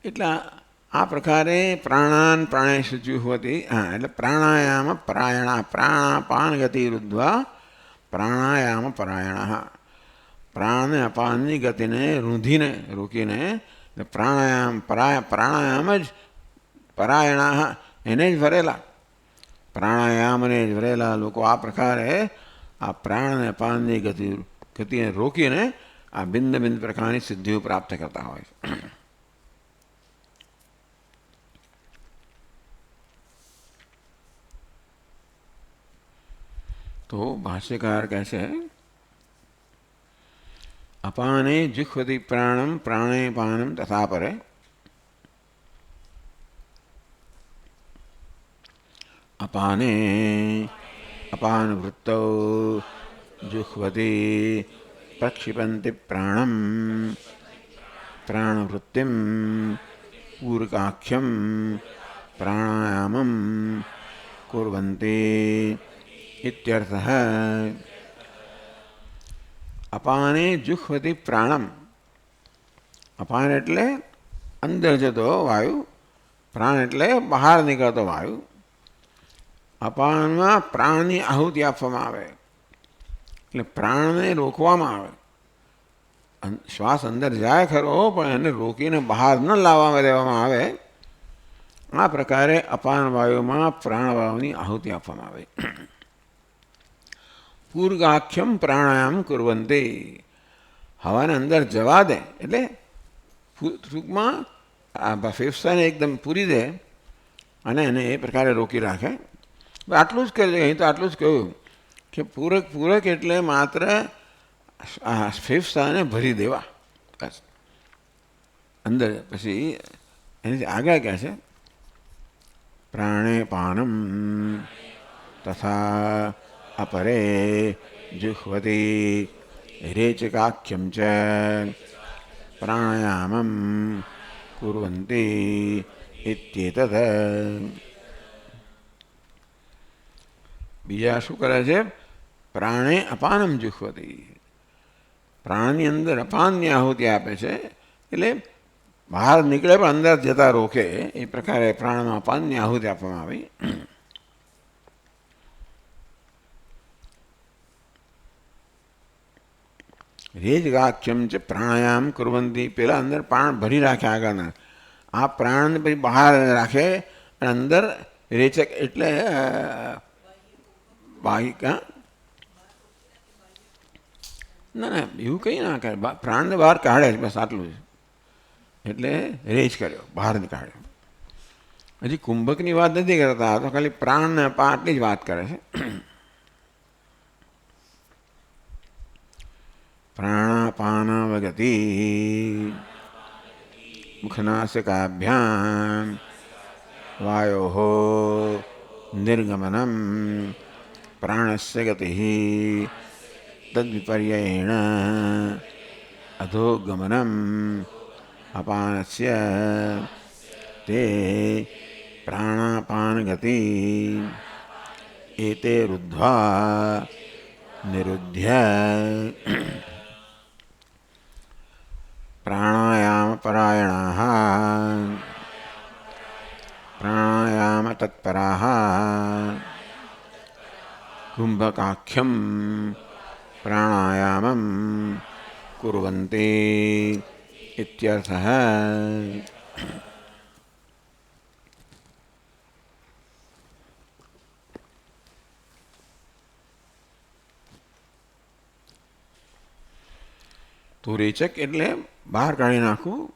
એટલે આ પ્રકારે પ્રાણાન પ્રાણે શુચિ હોતી. હા, એટલે પ્રાણાયામ પરાયણા પ્રાણાપાન ગતિ રૂદ્ધવા પ્રાણાયામ પરાયણા. પ્રાણ અપાનની ગતિને રૂંધીને રોકીને પ્રાણાયામ જ પરાયણા એને જ ભરેલા, પ્રાણાયામને જ ભરેલા લોકો આ પ્રકારે આ પ્રાણ અપાનની ગતિને રોકીને આ ભિન્ન ભિન્ન પ્રકારની સિદ્ધિઓ પ્રાપ્ત કરતા હોય. તો ભાષ્યકાર કહે છે અપાને જુહ્વતિ પ્રાણમ પ્રાણે પાનમ તથા પરે. અપાને અપાન વૃત્તૌ જુહ્વતિ પ્રક્ષિપંતિ પ્રાણમ પ્રાણવૃત્તિમ પૂરકાખ્યમ પ્રાણાયામમ કુર્વન્તિ ઇત્યર્થઃ. અપાને જુહ્વતિ પ્રાણમ. અપાન એટલે અંદર જતો વાયુ, પ્રાણ એટલે બહાર નીકળતો વાયુ. અપાનમાં પ્રાણની આહુતિ આપવામાં આવે એટલે પ્રાણને રોકવામાં આવે. શ્વાસ અંદર જાય ખરો પણ એને રોકીને બહાર ન લાવવામાં દેવામાં આવે. આ પ્રકારે અપાન વાયુમાં પ્રાણવાયુની આહુતિ આપવામાં આવે. પૂર્ગાખ્યમ પ્રાણાયામ કુર્વંતે. હવાને અંદર જવા દે એટલે ટૂંકમાં ફેફસાને એકદમ પૂરી દે અને એને એ પ્રકારે રોકી રાખે. આટલું જ કરે છે. અહીં તો આટલું જ કહ્યું કે પૂરક એટલે માત્ર ફેફસાને ભરી દેવા બસ. અંદર પછી એની આગળ કહે છે પ્રાણે પાનમ તથા અપરે જુહ્વતિ રેચકાખ્યમ ચ પ્રાણાયામમ કુર્વન્તિ ઇત્યેતત. બીજા શું કરે છે? પ્રાણે અપાનમ જુહ્વતિ. પ્રાણની અંદર અપાનની આહુતિ આપે છે એટલે બહાર નીકળે પણ અંદર જતા રોકે. એ પ્રકારે પ્રાણમાં અપાનની આહુતિ આપવામાં આવી. રેજગાખ્યમ છે પ્રાણાયામ કુર્વંતી. પેલા અંદર પ્રાણ ભરી રાખે આગળના, આ પ્રાણને પછી બહાર રાખે અને અંદર રેચક એટલે વાહિકા. ના ના એવું કંઈ ના કરે, પ્રાણને બહાર કાઢે બસ આટલું જ. એટલે રેજ કર્યો, બહાર નીકાળ્યો. હજી કુંભકની વાત નથી કરતા, તો ખાલી પ્રાણ ને અપાન આટલી જ વાત કરે છે. પ્રાણાપાન વગતિ મુખનાસિકાભ્યામ વાયો નિર્ગમનમ પ્રાણસ્ય ગતિ તદ્વિપર્યેણ અધોગમનમ અપાનસ્ય તે પ્રાણાપાન ગતિ એતે રૂદ્ધ્વા નિરુધ્ય પ્રાણાયામ પરાયણાઃ પ્રાણાયામ તત્પરાઃ કુંભકાખ્યમ પ્રાણાયામમ કુર્વન્તિ ઇત્યર્થઃ. તો રેચક એટલે બહાર કાઢી નાખવું,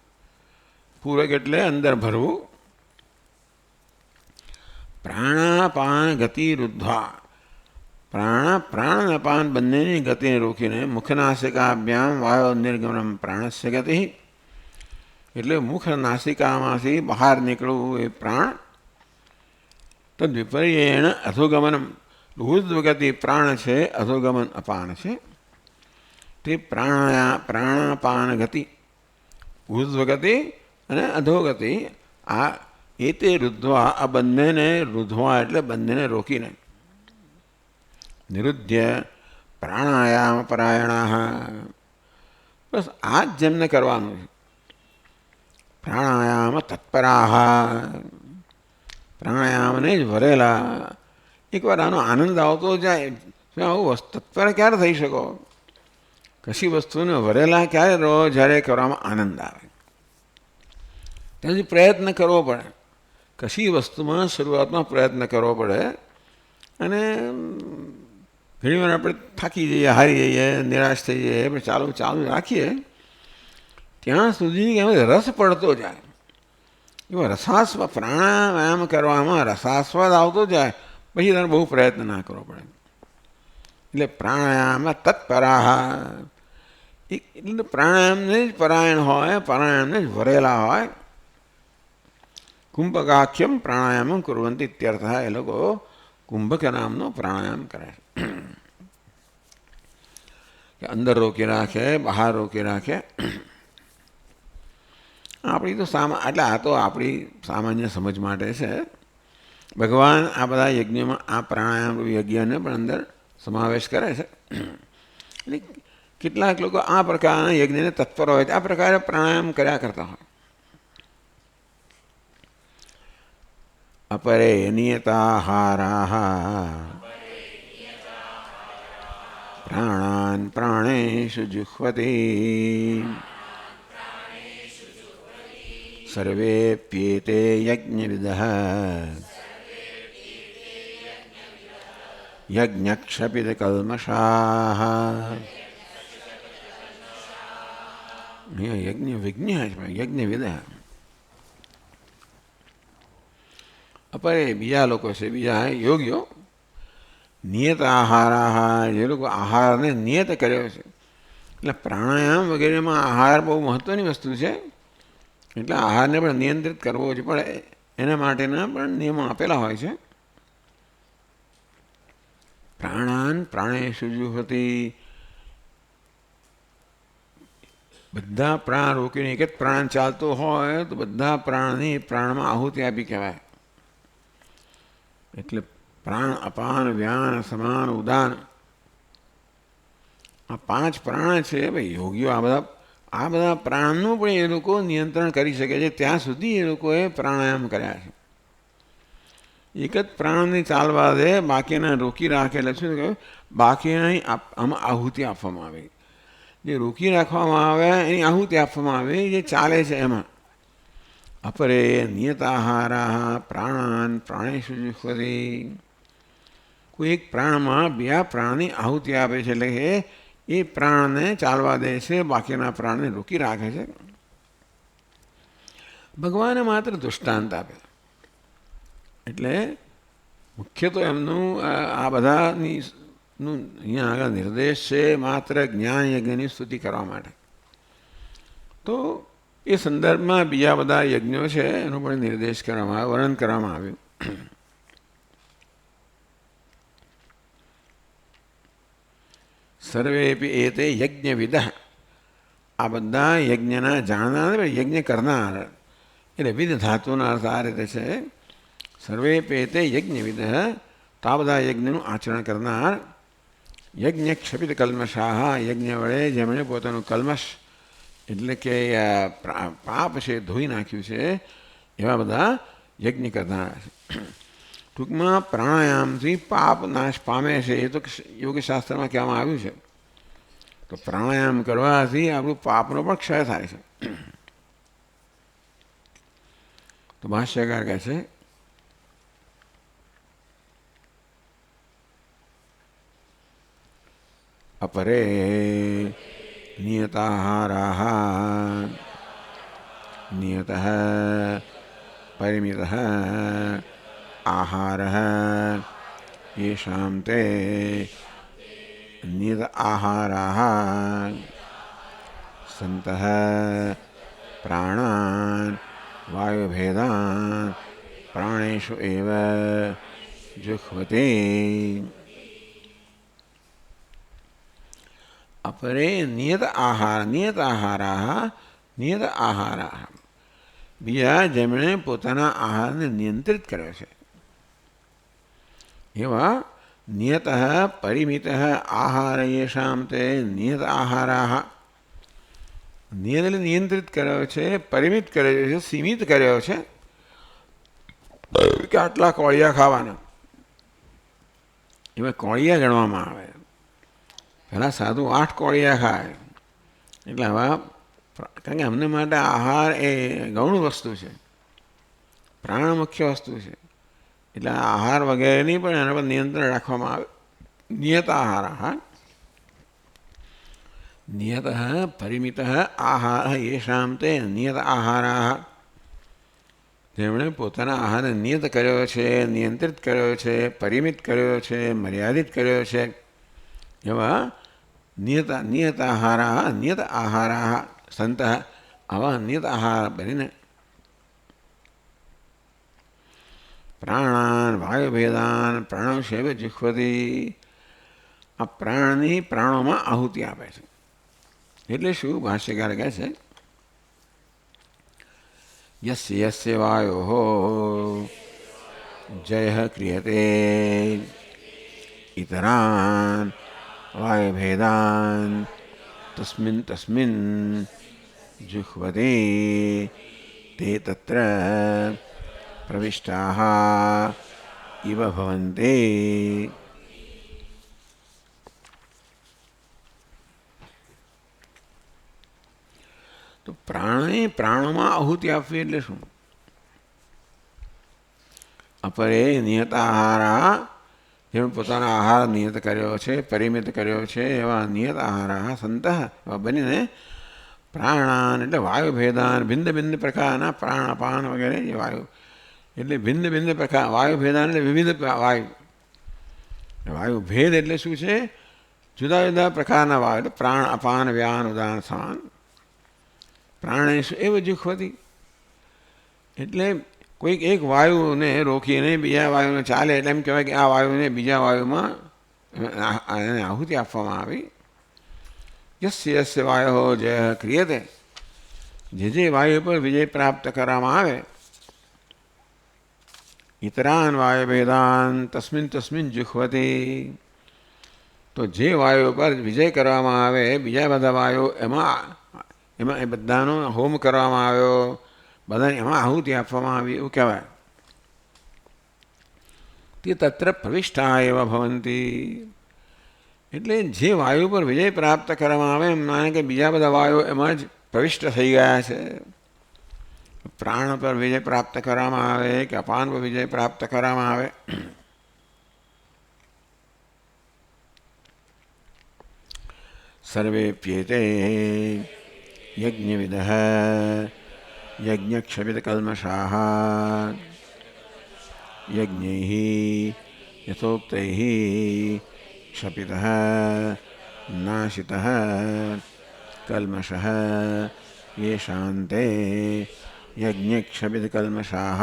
પૂરક એટલે અંદર ભરવું. પ્રાણાપાન ગતિ રૂદ્ધ્વા, પ્રાણ અપાન બંનેની ગતિને રોકીને મુખનાસિકાભ્યામ વાયો નિર્ગમનમ પ્રાણસ્ય ગતિ, એટલે મુખ નાસિકામાંથી બહાર નીકળવું એ પ્રાણ. તદ વિપર્યેણ અધોગમનમ, ઉર્ધ્વગતિ પ્રાણ છે, અધોગમન અપાન છે. તે પ્રાણાપાન ગતિ, ઉર્ધ્વગતિ અને અધોગતિ, આ એ તે રૂદ્ધવા, આ બંનેને રૂદ્ધવા એટલે બંનેને રોકીને. નિરુદ્ધ્ય પ્રાણાયામ પરાયણાઃ, બસ આ જ જેમને કરવાનું છે. પ્રાણાયામ તત્પરાઃ, પ્રાણાયામને જ વરેલા. એકવાર આનો આનંદ આવતો જાય. આવું તત્પર ક્યારે થઈ શકો? કશી વસ્તુને વરેલા ક્યારે રહો? જ્યારે કરવામાં આનંદ આવે. ત્યાંથી પ્રયત્ન કરવો પડે. કશી વસ્તુમાં શરૂઆતમાં પ્રયત્ન કરવો પડે, અને ઘણીવાર આપણે થાકી જઈએ, હારી જઈએ, નિરાશ થઈ જઈએ, પણ ચાલુ રાખીએ ત્યાં સુધી એમાં રસ પડતો જાય. એવા પ્રાણાયામ કરવામાં રસાસ્વાદ આવતો જાય, પછી તારે બહુ પ્રયત્ન ના કરવો પડે. એટલે પ્રાણાયામ તત્પરાઃ, એટલે પ્રાણાયામને જ પરાયણ હોય, પરાયણને જ વરેલા હોય. કુંભકાખ્યમ પ્રાણાયામ કુર્વંતિ ઇત્યર્થ, એ લોકો કુંભક નામનો પ્રાણાયામ કરે છે. અંદર રોકી રાખે, બહાર રોકી રાખે. આપણી તો એટલે આ તો આપણી સામાન્ય સમજ માટે છે. ભગવાન આ બધા યજ્ઞમાં આ પ્રાણાયામ યજ્ઞને પણ અંદર સમાવેશ કરે છે. એટલે કેટલાક લોકો આ પ્રકારના યજ્ઞને તત્પર હોય છે, આ પ્રકારે પ્રાણાયામ કર્યા કરતા હોય. અપરે નિયતાહારાઃ પ્રાણાન પ્રાણેષુ જુહ્વતિ સર્વેપ્યેતે યજ્ઞવિદઃ યજ્ઞક્ષપિતકલ્મષાઃ. યજ્ઞ વિજ્ઞ યજ્ઞવિદ. અપરે બીજા લોકો છે, બીજા યોગીઓ. નિયત આહારાઃ, જે લોકો આહારને નિયત કર્યો છે. એટલે પ્રાણાયામ વગેરેમાં આહાર બહુ મહત્ત્વની વસ્તુ છે. એટલે આહારને પણ નિયંત્રિત કરવો જ પડે. એના માટેના પણ નિયમો આપેલા હોય છે. પ્રાણાન પ્રાણેષુ જુહ્વતિ, બધા પ્રાણ રોકીને એક જ પ્રાણ ચાલતો હોય તો બધા પ્રાણની પ્રાણમાં આહુતિ આપી કહેવાય. એટલે પ્રાણ અપાન વ્યાન સમાન ઉદાન, આ 5 પ્રાણ છે ભાઈ. યોગીઓ આ બધા પ્રાણનું પણ એ લોકો નિયંત્રણ કરી શકે છે. ત્યાં સુધી એ લોકોએ પ્રાણાયામ કર્યા છે. એક જ પ્રાણને ચાલવા દે, બાકીના રોકી રાખે. એટલે શું કહ્યું? બાકીના આમાં આહુતિ આપવામાં આવે. જે રોકી રાખવામાં આવે એની આહુતિ આપવામાં આવે. જે ચાલે છે એમાં. અપરે નિયતાહારાઃ પ્રાણાન પ્રાણેષુ જુહ્વતિ, કોઈ એક પ્રાણમાં 2 પ્રાણની આહુતિ આપે છે. એટલે કે એ પ્રાણને ચાલવા દે છે, બાકીના પ્રાણને રોકી રાખે છે. ભગવાને માત્ર દૃષ્ટાંત આપે. એટલે મુખ્ય તો એમનું આ બધાની નું અહીંયા આગળ નિર્દેશ છે માત્ર જ્ઞાન યજ્ઞની સ્તુતિ કરવા માટે. તો એ સંદર્ભમાં બીજા બધા યજ્ઞો છે એનો પણ નિર્દેશ કરવામાં આવ્યો, વર્ણન કરવામાં આવ્યું. સર્વેપી એતે યજ્ઞવિદ, આ બધા યજ્ઞના જાણનાર, યજ્ઞ કરનાર, એટલે વિદ ધાતુનો અર્થ આ રીતે છે. સર્વેપી એતે યજ્ઞવિદ, તો આ બધા યજ્ઞનું આચરણ કરનાર. યજ્ઞ ક્ષપિત કલ્મષાહ, યજ્ઞ વડે જેમણે પોતાનું કલ્મશ એટલે કે પાપ છે ધોઈ નાખ્યું છે એવા બધા યજ્ઞ કરનાર છે. ટૂંકમાં પ્રાણાયામથી પાપ નાશ પામે છે એ તો યોગશાસ્ત્રમાં કહેવામાં આવ્યું છે. તો પ્રાણાયામ કરવાથી આપણું પાપનો પણ ક્ષય થાય છે. તો ભાષ્યકાર કહે છે अपरे नियताहाराः नियतः परिमितः आहारः येषां ते नियत आहाराः सन्तः प्राणान् वायुभेदान् प्राणेषु एव जुह्वते. अपरे नियत आहार, नियत आहारा, બીજા જેમણે પોતાના આહારને નિયંત્રિત કર્યો છે એવા નિયત પરિમિત આહાર યેષામ તે નિયત આહારા, નિયત એટલે નિયંત્રિત કર્યો છે, પરિમિત કર્યો છે, સીમિત કર્યો છે કે આટલા કોળિયા ખાવાના, એવા કોળિયા ગણવામાં આવે. પહેલાં સાધુ 8 કોળિયા ખાય, એટલે આવા, કારણ કે અમને માટે આહાર એ ગૌણ વસ્તુ છે, પ્રાણ મુખ્ય વસ્તુ છે, એટલે આહાર વગેરેની પણ એના પર નિયંત્રણ રાખવામાં આવે. નિયત આહાર, નિયત પરિમિત આહાર યેષામ તે નિયત આહારા, જેમણે પોતાના આહારને નિયત કર્યો છે, નિયંત્રિત કર્યો છે, પરિમિત કર્યો છે, મર્યાદિત કર્યો છે એવા નિયત આહારા સંત, આવા નિયત આહાર બનીને પ્રાણાન વાયુભેદાન પ્રાણશેવ જુહ્વતી, આ પ્રાણની પ્રાણોમાં આહુતિ આપે છે. એટલે શું ભાષ્યકાર કહે છે યસ્ય યસ્ય વાયોઃ જયઃ ક્રિયતે ઇતરાન વાયુભેદાન તસ્મિન તસ્મિન જુહ્વતે તે તત્ર પ્રવિષ્ટાઃ ઇવ ભવન્તે. તો પ્રાણોમાં આહુતિ આપવી એટલે શું? અપરે નિયત આહારા, જેમણે પોતાના આહાર નિયત કર્યો છે, પરિમિત કર્યો છે એવા નિયત આહારા સંત બનીને પ્રાણાન એટલે વાયુભેદાન, ભિન્ન ભિન્ન પ્રકારના પ્રાણ અપાન વગેરે જે વાયુ, એટલે ભિન્ન ભિન્ન પ્રકાર, વાયુભેદાન એટલે વિવિધ વાયુ, વાયુભેદ એટલે શું છે? જુદા જુદા પ્રકારના વાયુ, એટલે પ્રાણ અપાન વ્યાન ઉદાન સમાન. પ્રાણેષુ એવ જુહ્વતી, એટલે કોઈક એક વાયુને રોકીને બીજા વાયુને ચાલે એટલે એમ કહેવાય કે આ વાયુને બીજા વાયુમાં એને આહુતિ આપવામાં આવી. યસ્ય યસ્ય વાયો જય ક્રિયતે, જે વાયુ પર વિજય પ્રાપ્ત કરવામાં આવે, ઇતરાન વાયુભેદાન તસ્મિન તસ્મિન જુહ્વતી, તો જે વાયુ પર વિજય કરવામાં આવે બીજા બધા વાયુ એમાં એ બધાનો હોમ કરવામાં આવ્યો, બધાને એમાં આહુતિ આપવામાં આવી એવું કહેવાય. તે તત્ર પ્રવિષ્ટા એવા ભવંતી, એટલે જે વાયુ પર વિજય પ્રાપ્ત કરવામાં આવે એમ માને કે બીજા બધા વાયુ એમાં જ પ્રવિષ્ટ થઈ ગયા છે. પ્રાણ પર વિજય પ્રાપ્ત કરવામાં આવે કે અપાન પર વિજય પ્રાપ્ત કરવામાં આવે, સર્વેપ્યેતે યજ્ઞવિદઃ યજ્ઞક્ષપિતકલ્મષાઃ यज्ञैः यथोक्तैः क्षपितः नाशितः कल्मषः ये शान्ते यज्ञक्षपितकल्मषाः।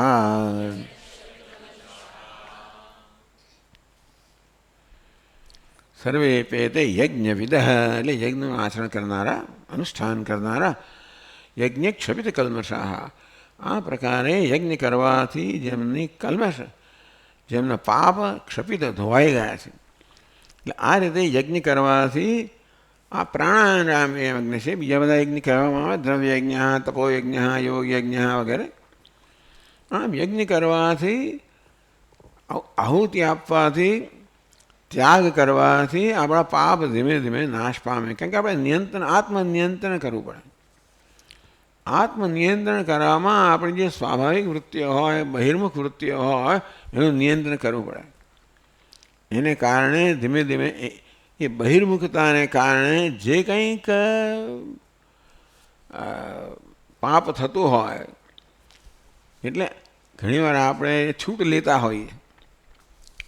સર્વે પેતે યજ્ઞવિદઃ એટલે યજ્ઞનું આચરણ કરનારા, અનુષ્ઠાન કરનારા યજ્ઞ ક્ષપિત કલ્મષાહ. આ પ્રકારે યજ્ઞ કરવાથી જેમની કલ્મષ, જેમના પાપ ક્ષપિત ધોવાઈ ગયા છે. એટલે આ રીતે યજ્ઞ કરવાથી આ પ્રાણાયામ યજ્ઞ છે. બીજા બધા યજ્ઞ કહેવામાં આવે, દ્રવ્ય યજ્ઞ, તપોયજ્ઞ, યોગ યજ્ઞ વગેરે. આમ યજ્ઞ કરવાથી, આહુતિ આપવાથી, ત્યાગ કરવાથી આપણા પાપ ધીમે ધીમે નાશ પામે. કારણ કે આપણે નિયંત્રણ, આત્મનિયંત્રણ કરવું પડે. આત્મનિયંત્રણ કરવામાં આપણી જે સ્વાભાવિક વૃત્તિઓ હોય, બહિર્મુખ વૃત્તિઓ હોય, એનું નિયંત્રણ કરવું પડે. એને કારણે ધીમે ધીમે એ બહિર્મુખતાને કારણે જે કંઈક પાપ થતું હોય, એટલે ઘણીવાર આપણે છૂટ લેતા હોઈએ,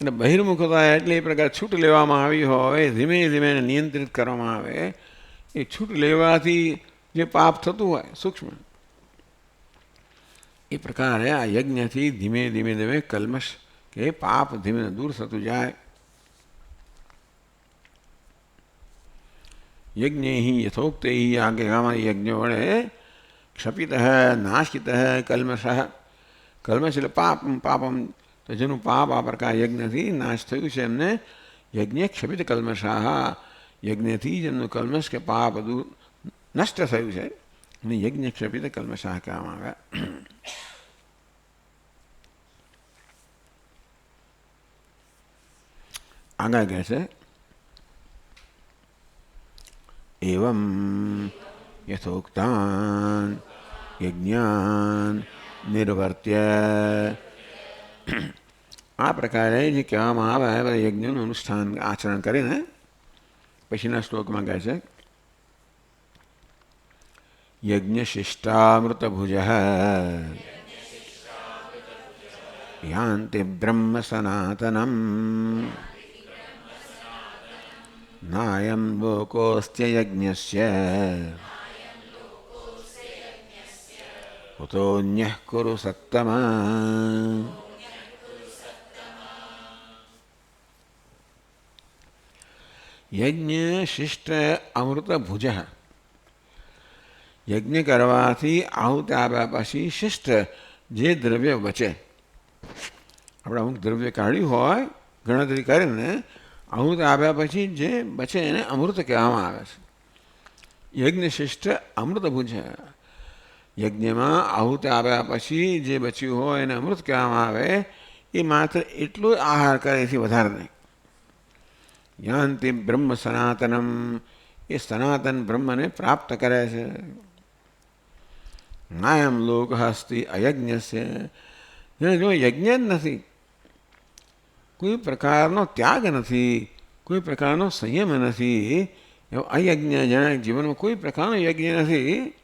અને બહિર્મુખતા એટલે એ પ્રકાર છૂટ લેવામાં આવી હોય, ધીમે ધીમે એને નિયંત્રિત કરવામાં આવે. એ છૂટ લેવાથી જે પાપ થતું હોય સૂક્ષ્મ, એ પ્રકારે આ યજ્ઞથી ધીમે ધીમે ધીમે કલ્મશ કે પાપ ધીમે દૂર થતું જાય. યજ્ઞ યથોક્ત આગે ગામના યજ્ઞ વડે ક્ષપિત નાશિત કલ્મશ. કલ્મશ એટલે પાપમ, તો જેનું પાપ આ પ્રકાર યજ્ઞથી નાશ થયું છે એમને યજ્ઞ ક્ષપિત કલ્મષાહ. યજ્ઞથી જેમનું કલ્મશ કે પાપ દૂર નષ્ટ થયું છે અને યજ્ઞ ક્ષપિત કલ્મષાહ કહેવામાં આવ્યા. આગળ કહે છે એવમ યથોક્તાન યજ્ઞાન નિર્વર્ત્ય. આ પ્રકારે જે કહેવામાં આવે યજ્ઞનું અનુષ્ઠાન આચરણ કરીને પછીના શ્લોકમાં કહે છે યજ્ઞ શિષ્ટામૃતભુજ યાન્તિ બ્રહ્મ સનાતનમ નાયમ લોકોસ્ત્ય યજ્ઞસ્ય કુતોન્યઃ કુરુ સત્તમા. યજ્ઞ શિષ્ટ અમૃત ભુજ. યજ્ઞ કરવાથી આહુતિ આપ્યા પછી શિષ્ટ જે દ્રવ્ય બચે, આપણે અમુક દ્રવ્ય કાઢ્યું હોય ગણતરી કરીને આહુતિ આપ્યા પછી જે બચે એને અમૃત કહેવામાં આવે છે. યજ્ઞ શિષ્ટ અમૃત ભુજ. યજ્ઞમાં આહુતિ આપ્યા પછી જે બચ્યું હોય એને અમૃત કહેવામાં આવે. એ માત્ર એટલો જ આહાર કરે, એથી વધારે નહીં. યાન્તિ બ્રહ્મ સનાતનમ. એ સનાતન બ્રહ્મને પ્રાપ્ત કરે છે. નાયમ લોક અસ્તિ અયજ્ઞસ્ય. જેને જો યજ્ઞ જ નથી, કોઈ પ્રકારનો ત્યાગ નથી, કોઈ પ્રકારનો સંયમ નથી, એવો અયજ્ઞ, જેના જીવનમાં કોઈ પ્રકારનો યજ્ઞ નથી,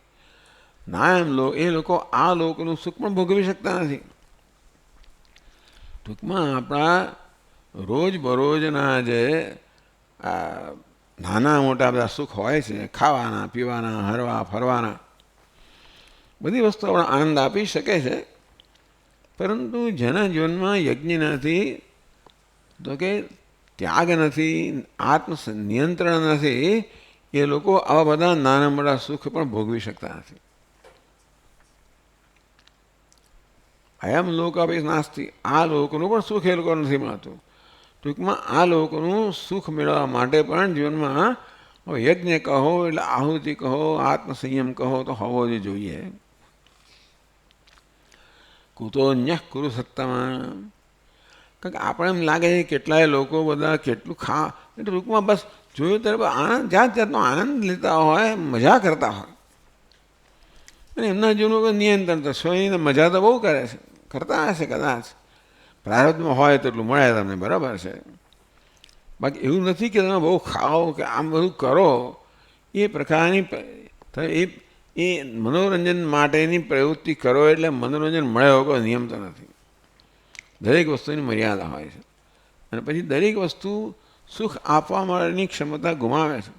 નાયમ લોક, એ લોકો આ લોકનું સુખ પણ ભોગવી શકતા નથી. ટૂંકમાં આપણા રોજબરોજના જે નાના મોટા બધા સુખ હોય છે, ખાવાના, પીવાના, હરવા ફરવાના, બધી વસ્તુ આપણને આનંદ આપી શકે છે. પરંતુ જેના જીવનમાં યજ્ઞ નથી, તો કે ત્યાગ નથી, આત્મનિયંત્રણ નથી, એ લોકો આવા બધા નાના મોટા સુખ પણ ભોગવી શકતા નથી. અયમ લોકાપી નાસ્તિ. આ લોકોનું પણ સુખ એ લોકો નથી મળતું. ટૂંકમાં આ લોકોનું સુખ મેળવવા માટે પણ જીવનમાં યજ્ઞ કહો એટલે આહુતિ કહો, આત્મસંયમ કહો તો હોવો જ જોઈએ. કુતોન્યઃ કુરુ સત્તમા. કારણ કે આપણે એમ લાગે છે કેટલાય લોકો બધા કેટલું એટલે ટૂંકમાં બસ જોયું ત્યારે આનંદ, જાત જાતનો આનંદ લેતા હોય, મજા કરતા હોય, અને એમના જીવનનું કોઈ નિયંત્રણ તો સ્વયં મજા તો બહુ કરે છે, કરતા હશે કદાચ, પ્રારબ્ધમાં હોય તો એટલું મળે તમને, બરાબર છે. બાકી એવું નથી કે તમે બહુ ખાઓ કે આમ બધું કરો. એ પ્રકારની એ મનોરંજન માટેની પ્રવૃત્તિ કરો એટલે મનોરંજન મળે એવો કોઈ નિયમ તો નથી. દરેક વસ્તુની મર્યાદા હોય છે અને પછી દરેક વસ્તુ સુખ આપવા માટેની ક્ષમતા ગુમાવે છે.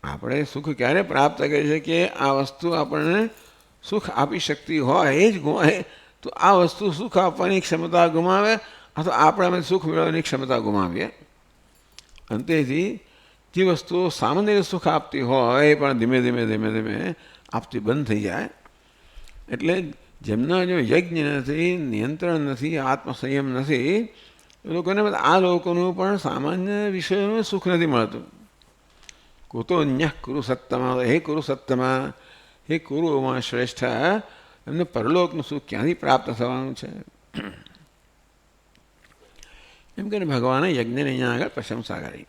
આપણે સુખ ક્યારે પ્રાપ્ત કરીએ છીએ કે આ વસ્તુ આપણને સુખ આપી શકતી હોય એ જ ગુમાવે, તો આ વસ્તુ સુખ આપવાની ક્ષમતા ગુમાવે અથવા આપણે અમે સુખ મેળવવાની ક્ષમતા ગુમાવીએ. અંતેથી જે વસ્તુઓ સામાન્ય સુખ આપતી હોય એ પણ ધીમે ધીમે ધીમે ધીમે આપતી બંધ થઈ જાય. એટલે જેમના જો યજ્ઞ નથી, નિયંત્રણ નથી, આત્મસંયમ નથી, એ લોકોને આ લોકોનું પણ સામાન્ય વિષયોનું સુખ નથી મળતું. કુતો અન્ય કુરુ સત્તમા, હે કુરુ સત્તમા, હે કુરુઓમાં શ્રેષ્ઠ, એમને પરલોકનું સુખ ક્યાંથી પ્રાપ્ત થવાનું છે? એમ કરીને ભગવાને યજ્ઞને અહીંયા આગળ પ્રશંસા કરી.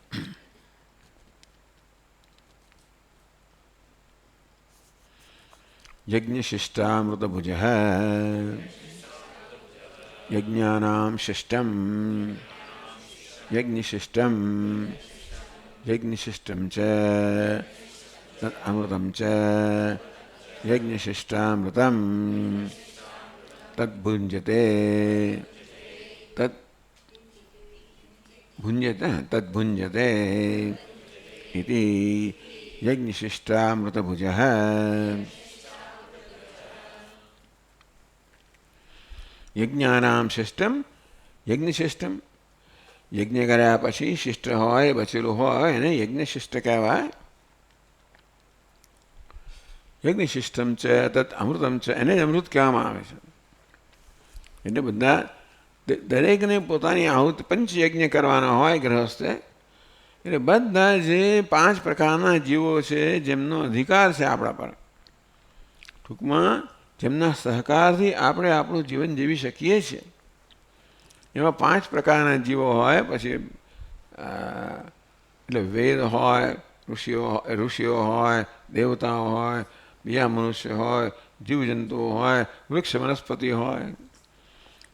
યજ્ઞશિષ્ટામૃતભુજ યજ્ઞાનામ શિષ્ટમ યજ્ઞશિષ્ટમ યજ્ઞશિષ્ટમ ચ તદમૃતમ ચ યજ્ઞશિષ્ટામૃતમ તદ્ભુંજતે તદ્ભુંજતે ઇતિ યજ્ઞશિષ્ટામૃતભુજ. યજ્ઞાનામ શિષ્ટમ યજ્ઞશિષ્ટમ, યજ્ઞ કર્યા પછી શિષ્ટ હોય, બચેલું હોય એને યજ્ઞશિષ્ટ કહેવાય. યજ્ઞશિષ્ટમ છે તत् અમૃતમ છે, એને જ અમૃત કહેવામાં આવે છે. એટલે બધા દરેકને પોતાની આહુતિ પંચયજ્ઞ કરવાના હોય ગૃહસ્થે. એટલે બધા જે 5 પ્રકારના જીવો છે જેમનો અધિકાર છે આપણા પર, ટૂંકમાં જેમના સહકારથી આપણે આપણું જીવન જીવી શકીએ છીએ, એવા 5 પ્રકારના જીવો હોય. પછી એટલે વેદ હોય, ઋષિઓ હોય, દેવતાઓ હોય, બીજા મનુષ્ય હોય, જીવજંતુઓ હોય, વૃક્ષ વનસ્પતિ હોય,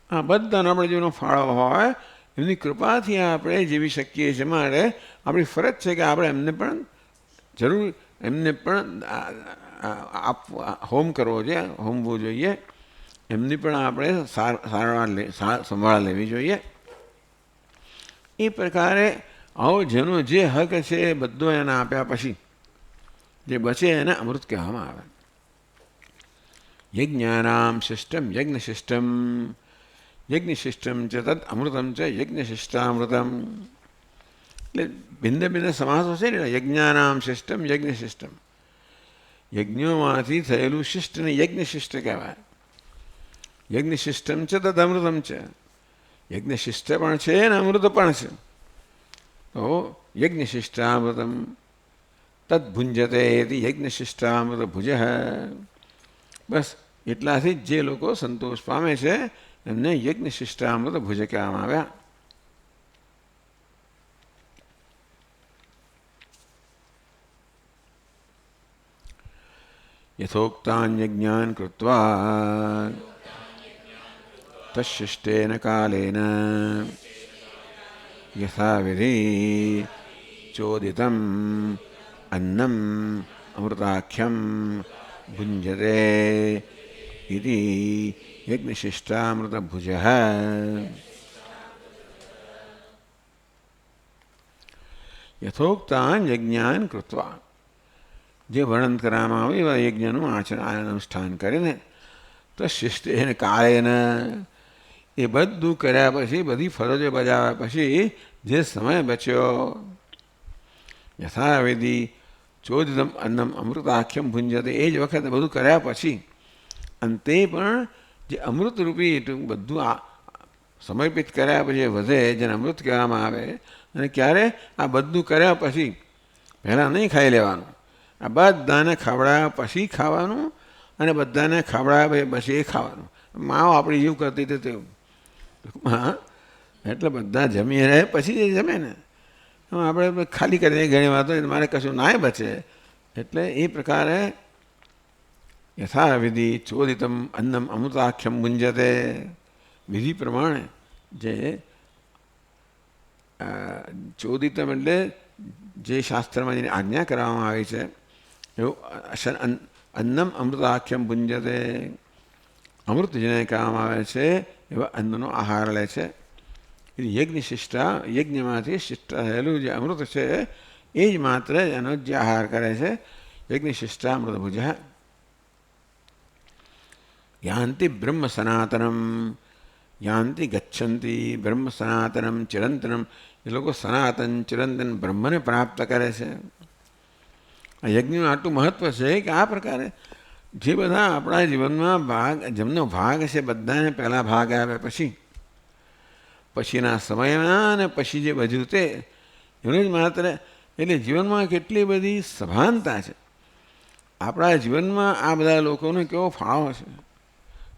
આ બધાનો આપણે જેનો ફાળો હોય એમની કૃપાથી આપણે જીવી શકીએ છીએ. માટે આપણી ફરજ છે કે આપણે એમને પણ જરૂર એમને પણ હોમ કરવો જોઈએ, હોમવું જોઈએ. એમની પણ આપણે સંભાળ લેવી જોઈએ. એ પ્રકારે આવો જેનો જે હક છે એ બધો એને આપ્યા પછી જે બચે એને અમૃત કહેવામાં આવે. યજ્ઞાનામ શિષ્ટમ યજ્ઞશિષ્ટમ યજ્ઞશિષ્ટમ ચ તદ અમૃતમ ચ યજ્ઞશિષ્ટામૃતમ. એટલે ભિન્ન ભિન્ન સમાસો છે ને. યજ્ઞાનામ શિષ્ટમ યજ્ઞશિષ્ટમ, યજ્ઞોમાંથી થયેલું શિષ્ટને યજ્ઞશિષ્ટ કહેવાય. યજ્ઞશિષ્ટમ છે તદ અમૃતમ છે, યજ્ઞશિષ્ટ પણ છે અને અમૃત પણ છે. તો યજ્ઞશિષ્ટામૃતમ તદ્ભુંજતે યજ્ઞશિષ્ટામૃત ભુજ. બસ એટલાથી જ જે લોકો સંતોષ પામે છે એમને યજ્ઞશિષ્ટામૃત ભુજ કહેવામાં આવ્યા. યથોક્તાન યજ્ઞાન કૃત્વા તશિષ્ટેન કાલેન યથાવિધિ ચોદિતમ અન્નમ અમૃતાખ્યમ ભુંજતે ઇતિ યજ્ઞશિષ્ટામૃતભુજ. યથોક્તાન યજ્ઞાન કૃત્વા, જે વર્ણન કરવામાં આવે એવા યજ્ઞનું આચરણ અનુષ્ઠાન કરીને તો શિષ્ટેન કાળેન, એ બધું કર્યા પછી, બધી ફરજો બજાવ્યા પછી જે સમય બચ્યો, યથાવિધિ ચોદિતમ અન્નમ અમૃતાખ્યમ ભુંજતે, એ જ વખતે બધું કર્યા પછી, અને તે પણ જે અમૃતરૂપી બધું સમર્પિત કર્યા પછી વધે જેને અમૃત કહેવામાં આવે. અને ક્યારે? આ બધું કર્યા પછી, પહેલાં નહીં ખાઈ લેવાનું, આ બધાને ખવડાવ્યા પછી ખાવાનું, અને બધાને ખવડાવ્યા પછી એ ખાવાનું. માઓ આપણી જેવું કરતી હતી તેવું. હા, એટલે બધા જમી રહે પછી એ જમે ને. આપણે ખાલી કરીને ઘણી વાતો મારે કશું નાય બચે. એટલે એ પ્રકારે યથાવિધિ ચોદિતમ અન્નમ અમૃતાખ્યમ ભુંજતે, વિધિ પ્રમાણે જે ચોદિતમ એટલે જે શાસ્ત્રમાં જેની આજ્ઞા કરવામાં આવી છે એવું અન્નમ અમૃતાખ્યમ ભુંજતે, અમૃત જેને કહેવામાં આવે છે એવા અન્નનો આહાર લે છે. યજ્ઞ શિષ્ટા, યજ્ઞમાંથી શિષ્ટ થયેલું જે અમૃત છે એ જ માત્ર એનો જ આહાર કરે છે. યજ્ઞ શિષ્ટા અમૃતભુજ. યાંતિ બ્રહ્મ સનાતનમ, યાંતિ ગચ્છંતિ બ્રહ્મ સનાતનમ ચિરંતનમ. એ લોકો સનાતન ચિરંતન બ્રહ્મને પ્રાપ્ત કરે છે. આ યજ્ઞનું આટલું મહત્વ છે કે આ પ્રકારે જે બધા આપણા જીવનમાં જેમનો ભાગ છે બધાને પહેલાં ભાગ આવે, પછીના સમયમાં અને પછી જે બધું તે એનું જ માત્ર. એટલે જીવનમાં કેટલી બધી સભાનતા છે. આપણા જીવનમાં આ બધા લોકોનો કેવો ફાળો છે,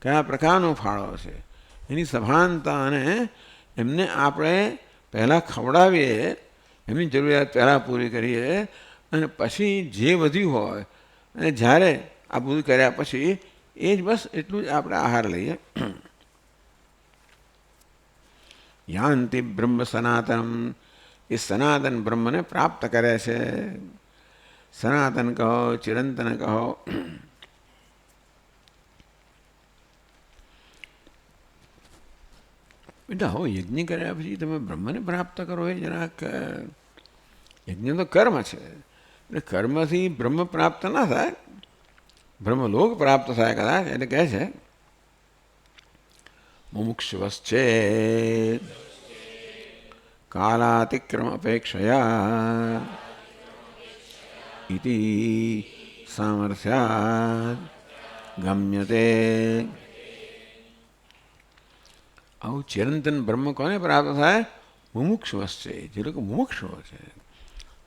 કયા પ્રકારનો ફાળો છે, એની સભાનતા. અને એમને આપણે પહેલાં ખવડાવીએ, એમની જરૂરિયાત પહેલાં પૂરી કરીએ અને પછી જે વધ્યું હોય અને જ્યારે આ બધું કર્યા પછી એ જ બસ એટલું જ આપણે આહાર લઈએ. યાંતિ બ્રહ્મ સનાતનમ, એ સનાતન બ્રહ્મને પ્રાપ્ત કરે છે. સનાતન કહો, ચિરંતન કહો. બેટા હો, યજ્ઞ કર્યા પછી તમે બ્રહ્મને પ્રાપ્ત કરો એ જરાક, યજ્ઞ તો કર્મ છે. એટલે કર્મથી બ્રહ્મ પ્રાપ્ત ના થાય, બ્રહ્મલોક પ્રાપ્ત થાય કદાચ. એટલે કહે છે મુમુક્ષુશ્ચેત કાલાતિક્રમ અપેક્ષયા ઇતિ સામર્થ્યાદ ગમ્યતે. આવું ચિરંતન બ્રહ્મ કોને પ્રાપ્ત થાય? મુમુક્ષુશ્ચે, જે લોકો મુમુક્ષુઓ છે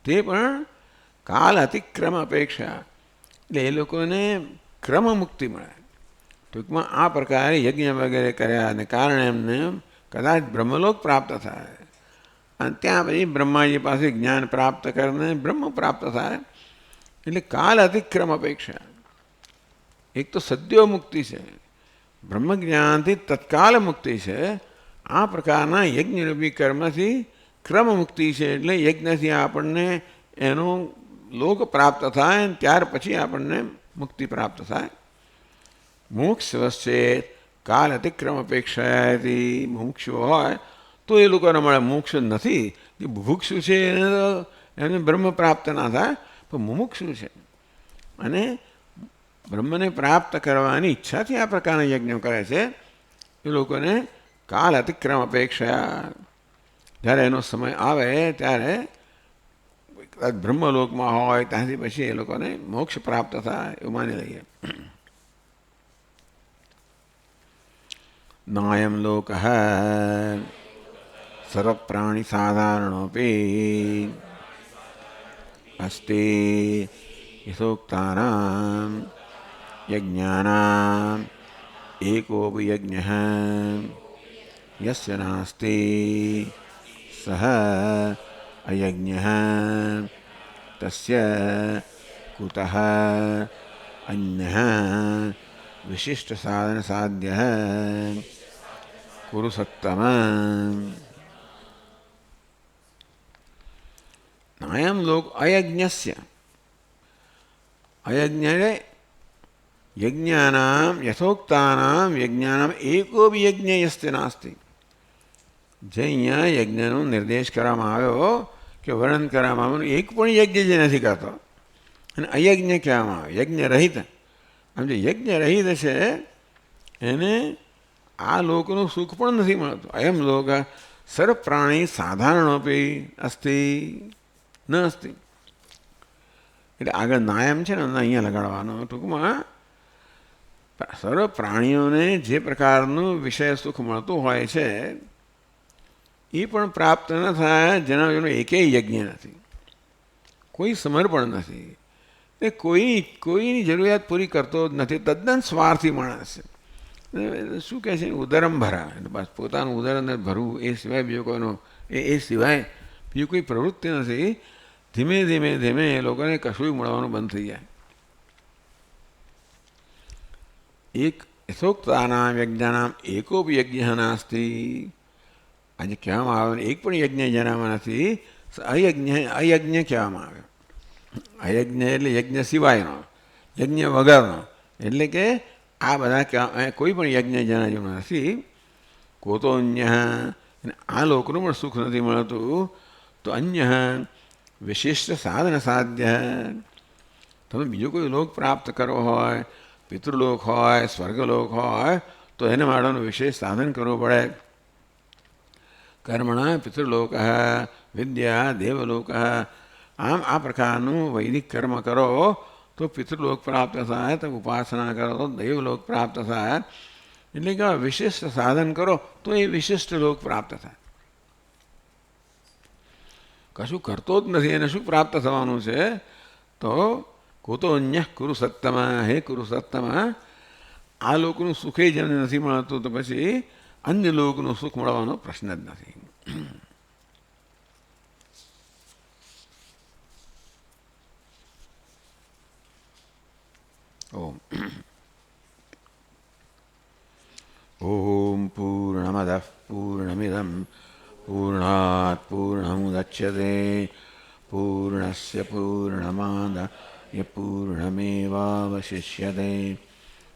તે પણ કાલ અતિક્રમ અપેક્ષા, એટલે એ લોકોને ક્રમ મુક્તિ મળે. ટૂંકમાં આ પ્રકારે યજ્ઞ વગેરે કર્યા અને કારણે એમને કદાચ બ્રહ્મલોક પ્રાપ્ત થાય અને ત્યાં પછી બ્રહ્માજી પાસે જ્ઞાન પ્રાપ્ત કરીને બ્રહ્મ પ્રાપ્ત થાય. એટલે કાલ અતિક્રમ અપેક્ષા. એક તો સદ્યો મુક્તિ છે, બ્રહ્મ જ્ઞાનથી તત્કાલ મુક્તિ છે. આ પ્રકારના યજ્ઞરૂપી કર્મથી ક્રમ મુક્તિ છે. એટલે યજ્ઞથી આપણને એનો લોક પ્રાપ્ત થાય અને ત્યાર પછી આપણને મુક્તિ પ્રાપ્ત થાય. મુમુક્ષુશ્ચેત કાલ અતિક્રમ અપેક્ષાથી, મુમુક્ષુ હોય તો એ લોકોને મળે. મોક્ષ નથી, જે બુભુક્ષુ છે એને બ્રહ્મ પ્રાપ્ત ના થાય, પણ મુમુક્ષુ છે અને બ્રહ્મને પ્રાપ્ત કરવાની ઈચ્છાથી આ પ્રકારના યજ્ઞો કરે છે. એ લોકોને કાલ અતિક્રમ અપેક્ષા, જ્યારે એનો સમય આવે ત્યારે બ્રહ્મલોકમાં હોય ત્યાંથી પછી એ લોકોને મોક્ષ પ્રાપ્ત થાય એવું માની લઈએ. નાયમ લોક સર્વપ્રાણી સાધારણોપી અસ્તિ યથોક્તાનાં યજ્ઞાનાં એકોપી યજ્ઞઃ યસ્ય નાસ્તિ સહ અયજ્ઞઃ તસ્ય કુતઃ અન્યઃ વિશિષ્ટ સાધન સાધ્યઃ કુરુ સત્તમ. નાયમ લોક અયજ્ઞસ્ય, અયજ્ઞ યજ્ઞાનામ યથોક્તાનામ યજ્ઞાનામ એકોપી યજ્ઞ યસ્ય નાસ્તિ. જે અહીંયા યજ્ઞનો નિર્દેશ કરવામાં આવ્યો કે વર્ણન કરવામાં આવ્યું, એક પણ યજ્ઞ જે નથી કરતો અને અયજ્ઞ કહેવામાં આવે, યજ્ઞ રહિત. આમ જે યજ્ઞ રહિત છે એને આ લોકનું સુખ પણ નથી મળતું. અયમ લોક સર્વ પ્રાણી સાધારણોપી અસ્તિ ન અસ્તિ. એટલે આગળ નાયમ છે ને અહીંયા લગાડવાનો. ટૂંકમાં સર્વ પ્રાણીઓને જે પ્રકારનું વિષય સુખ મળતું હોય છે એ પણ પ્રાપ્ત ન થાય જેના જેનો એકેય યજ્ઞ નથી, કોઈ સમર્પણ નથી, એ કોઈની જરૂરિયાત પૂરી કરતો જ નથી. તદ્દન સ્વાર્થી માણસ છે. શું કહે છે? ઉદરમ ભરા, એટલે બસ પોતાનું ઉદરને ભરવું એ સિવાય બીજો કોઈનો એ સિવાય બીજી કોઈ પ્રવૃત્તિ નથી. ધીમે ધીમે ધીમે એ લોકોને કશું મળવાનું બંધ થઈ જાય. એક યથોક્તાનામ યજ્ઞાનામ એકોપી યજ્ઞ નાસ્તિ. આજે કહેવામાં આવે એક પણ યજ્ઞ જેનામાં નથી, અયજ્ઞ કહેવામાં આવે. અયજ્ઞ એટલે યજ્ઞ સિવાયનો, યજ્ઞ વગરનો. એટલે કે આ બધા કોઈ પણ યજ્ઞ જેના જેવું નથી. કોતો અન્ય આ લોકનું પણ સુખ નથી મળતું તો અન્ય વિશિષ્ટ સાધન સાધ્ય. તમે બીજો કોઈ લોક પ્રાપ્ત કરવો હોય, પિતૃલોક હોય, સ્વર્ગલોક હોય, તો એને માટેનું વિશેષ સાધન કરવું પડે. કર્મણા પિતૃલોક વિદ્યા દેવલોક. આમ આ પ્રકારનું વૈદિક કર્મ કરો તો પિતૃલોક પ્રાપ્ત થાય, તો ઉપાસના કરો તો દેવલોક પ્રાપ્ત થાય. એટલે કે વિશિષ્ટ સાધન કરો તો એ વિશિષ્ટ લોક પ્રાપ્ત થાય. કશું કરતો જ નથી એને શું પ્રાપ્ત થવાનું છે? તો કોતો અન્ય કુરુ સત્તમા, હે કુરુ સત્તમા, આ લોકનું સુખે જેમને નથી મળતું તો પછી અન્ય લોકનું સુખ મળવાનો પ્રશ્ન જ નથી. ઓમ ઓમ પૂર્ણમદઃ પૂર્ણમિદં પૂર્ણાત પૂર્ણમુદચ્યતે પૂર્ણસ્ય પૂર્ણમાદાય પૂર્ણમેવાવશિષ્યતે.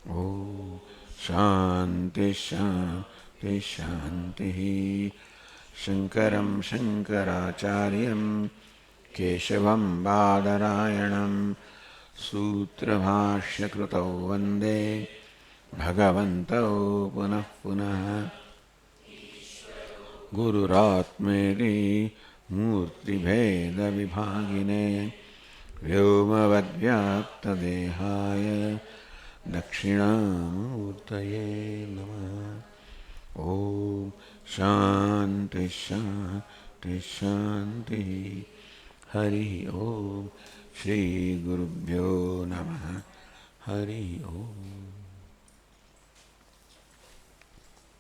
ઓમ શાંતિ શાંતિ શાંતિ. શંકરં શંકરાચાર્યં કેશવં બાદરાયણં સૂત્રભાષ્યકૃતૌ વંદે ભગવन्तौ પુનઃ પુનઃ. ગુરુરાત્મેતિ મૂર્તિભેદવિભાગિને વ્યોમવદ્વ્યાપ્તદેહાય દક્ષિણામૂર્તયે નમઃ. ઓમ શાંતિ શાંતિ શાંતિ. હરિ ઓમ. શ્રી ગુરુભ્યો નમઃ. હરિ ઓમ.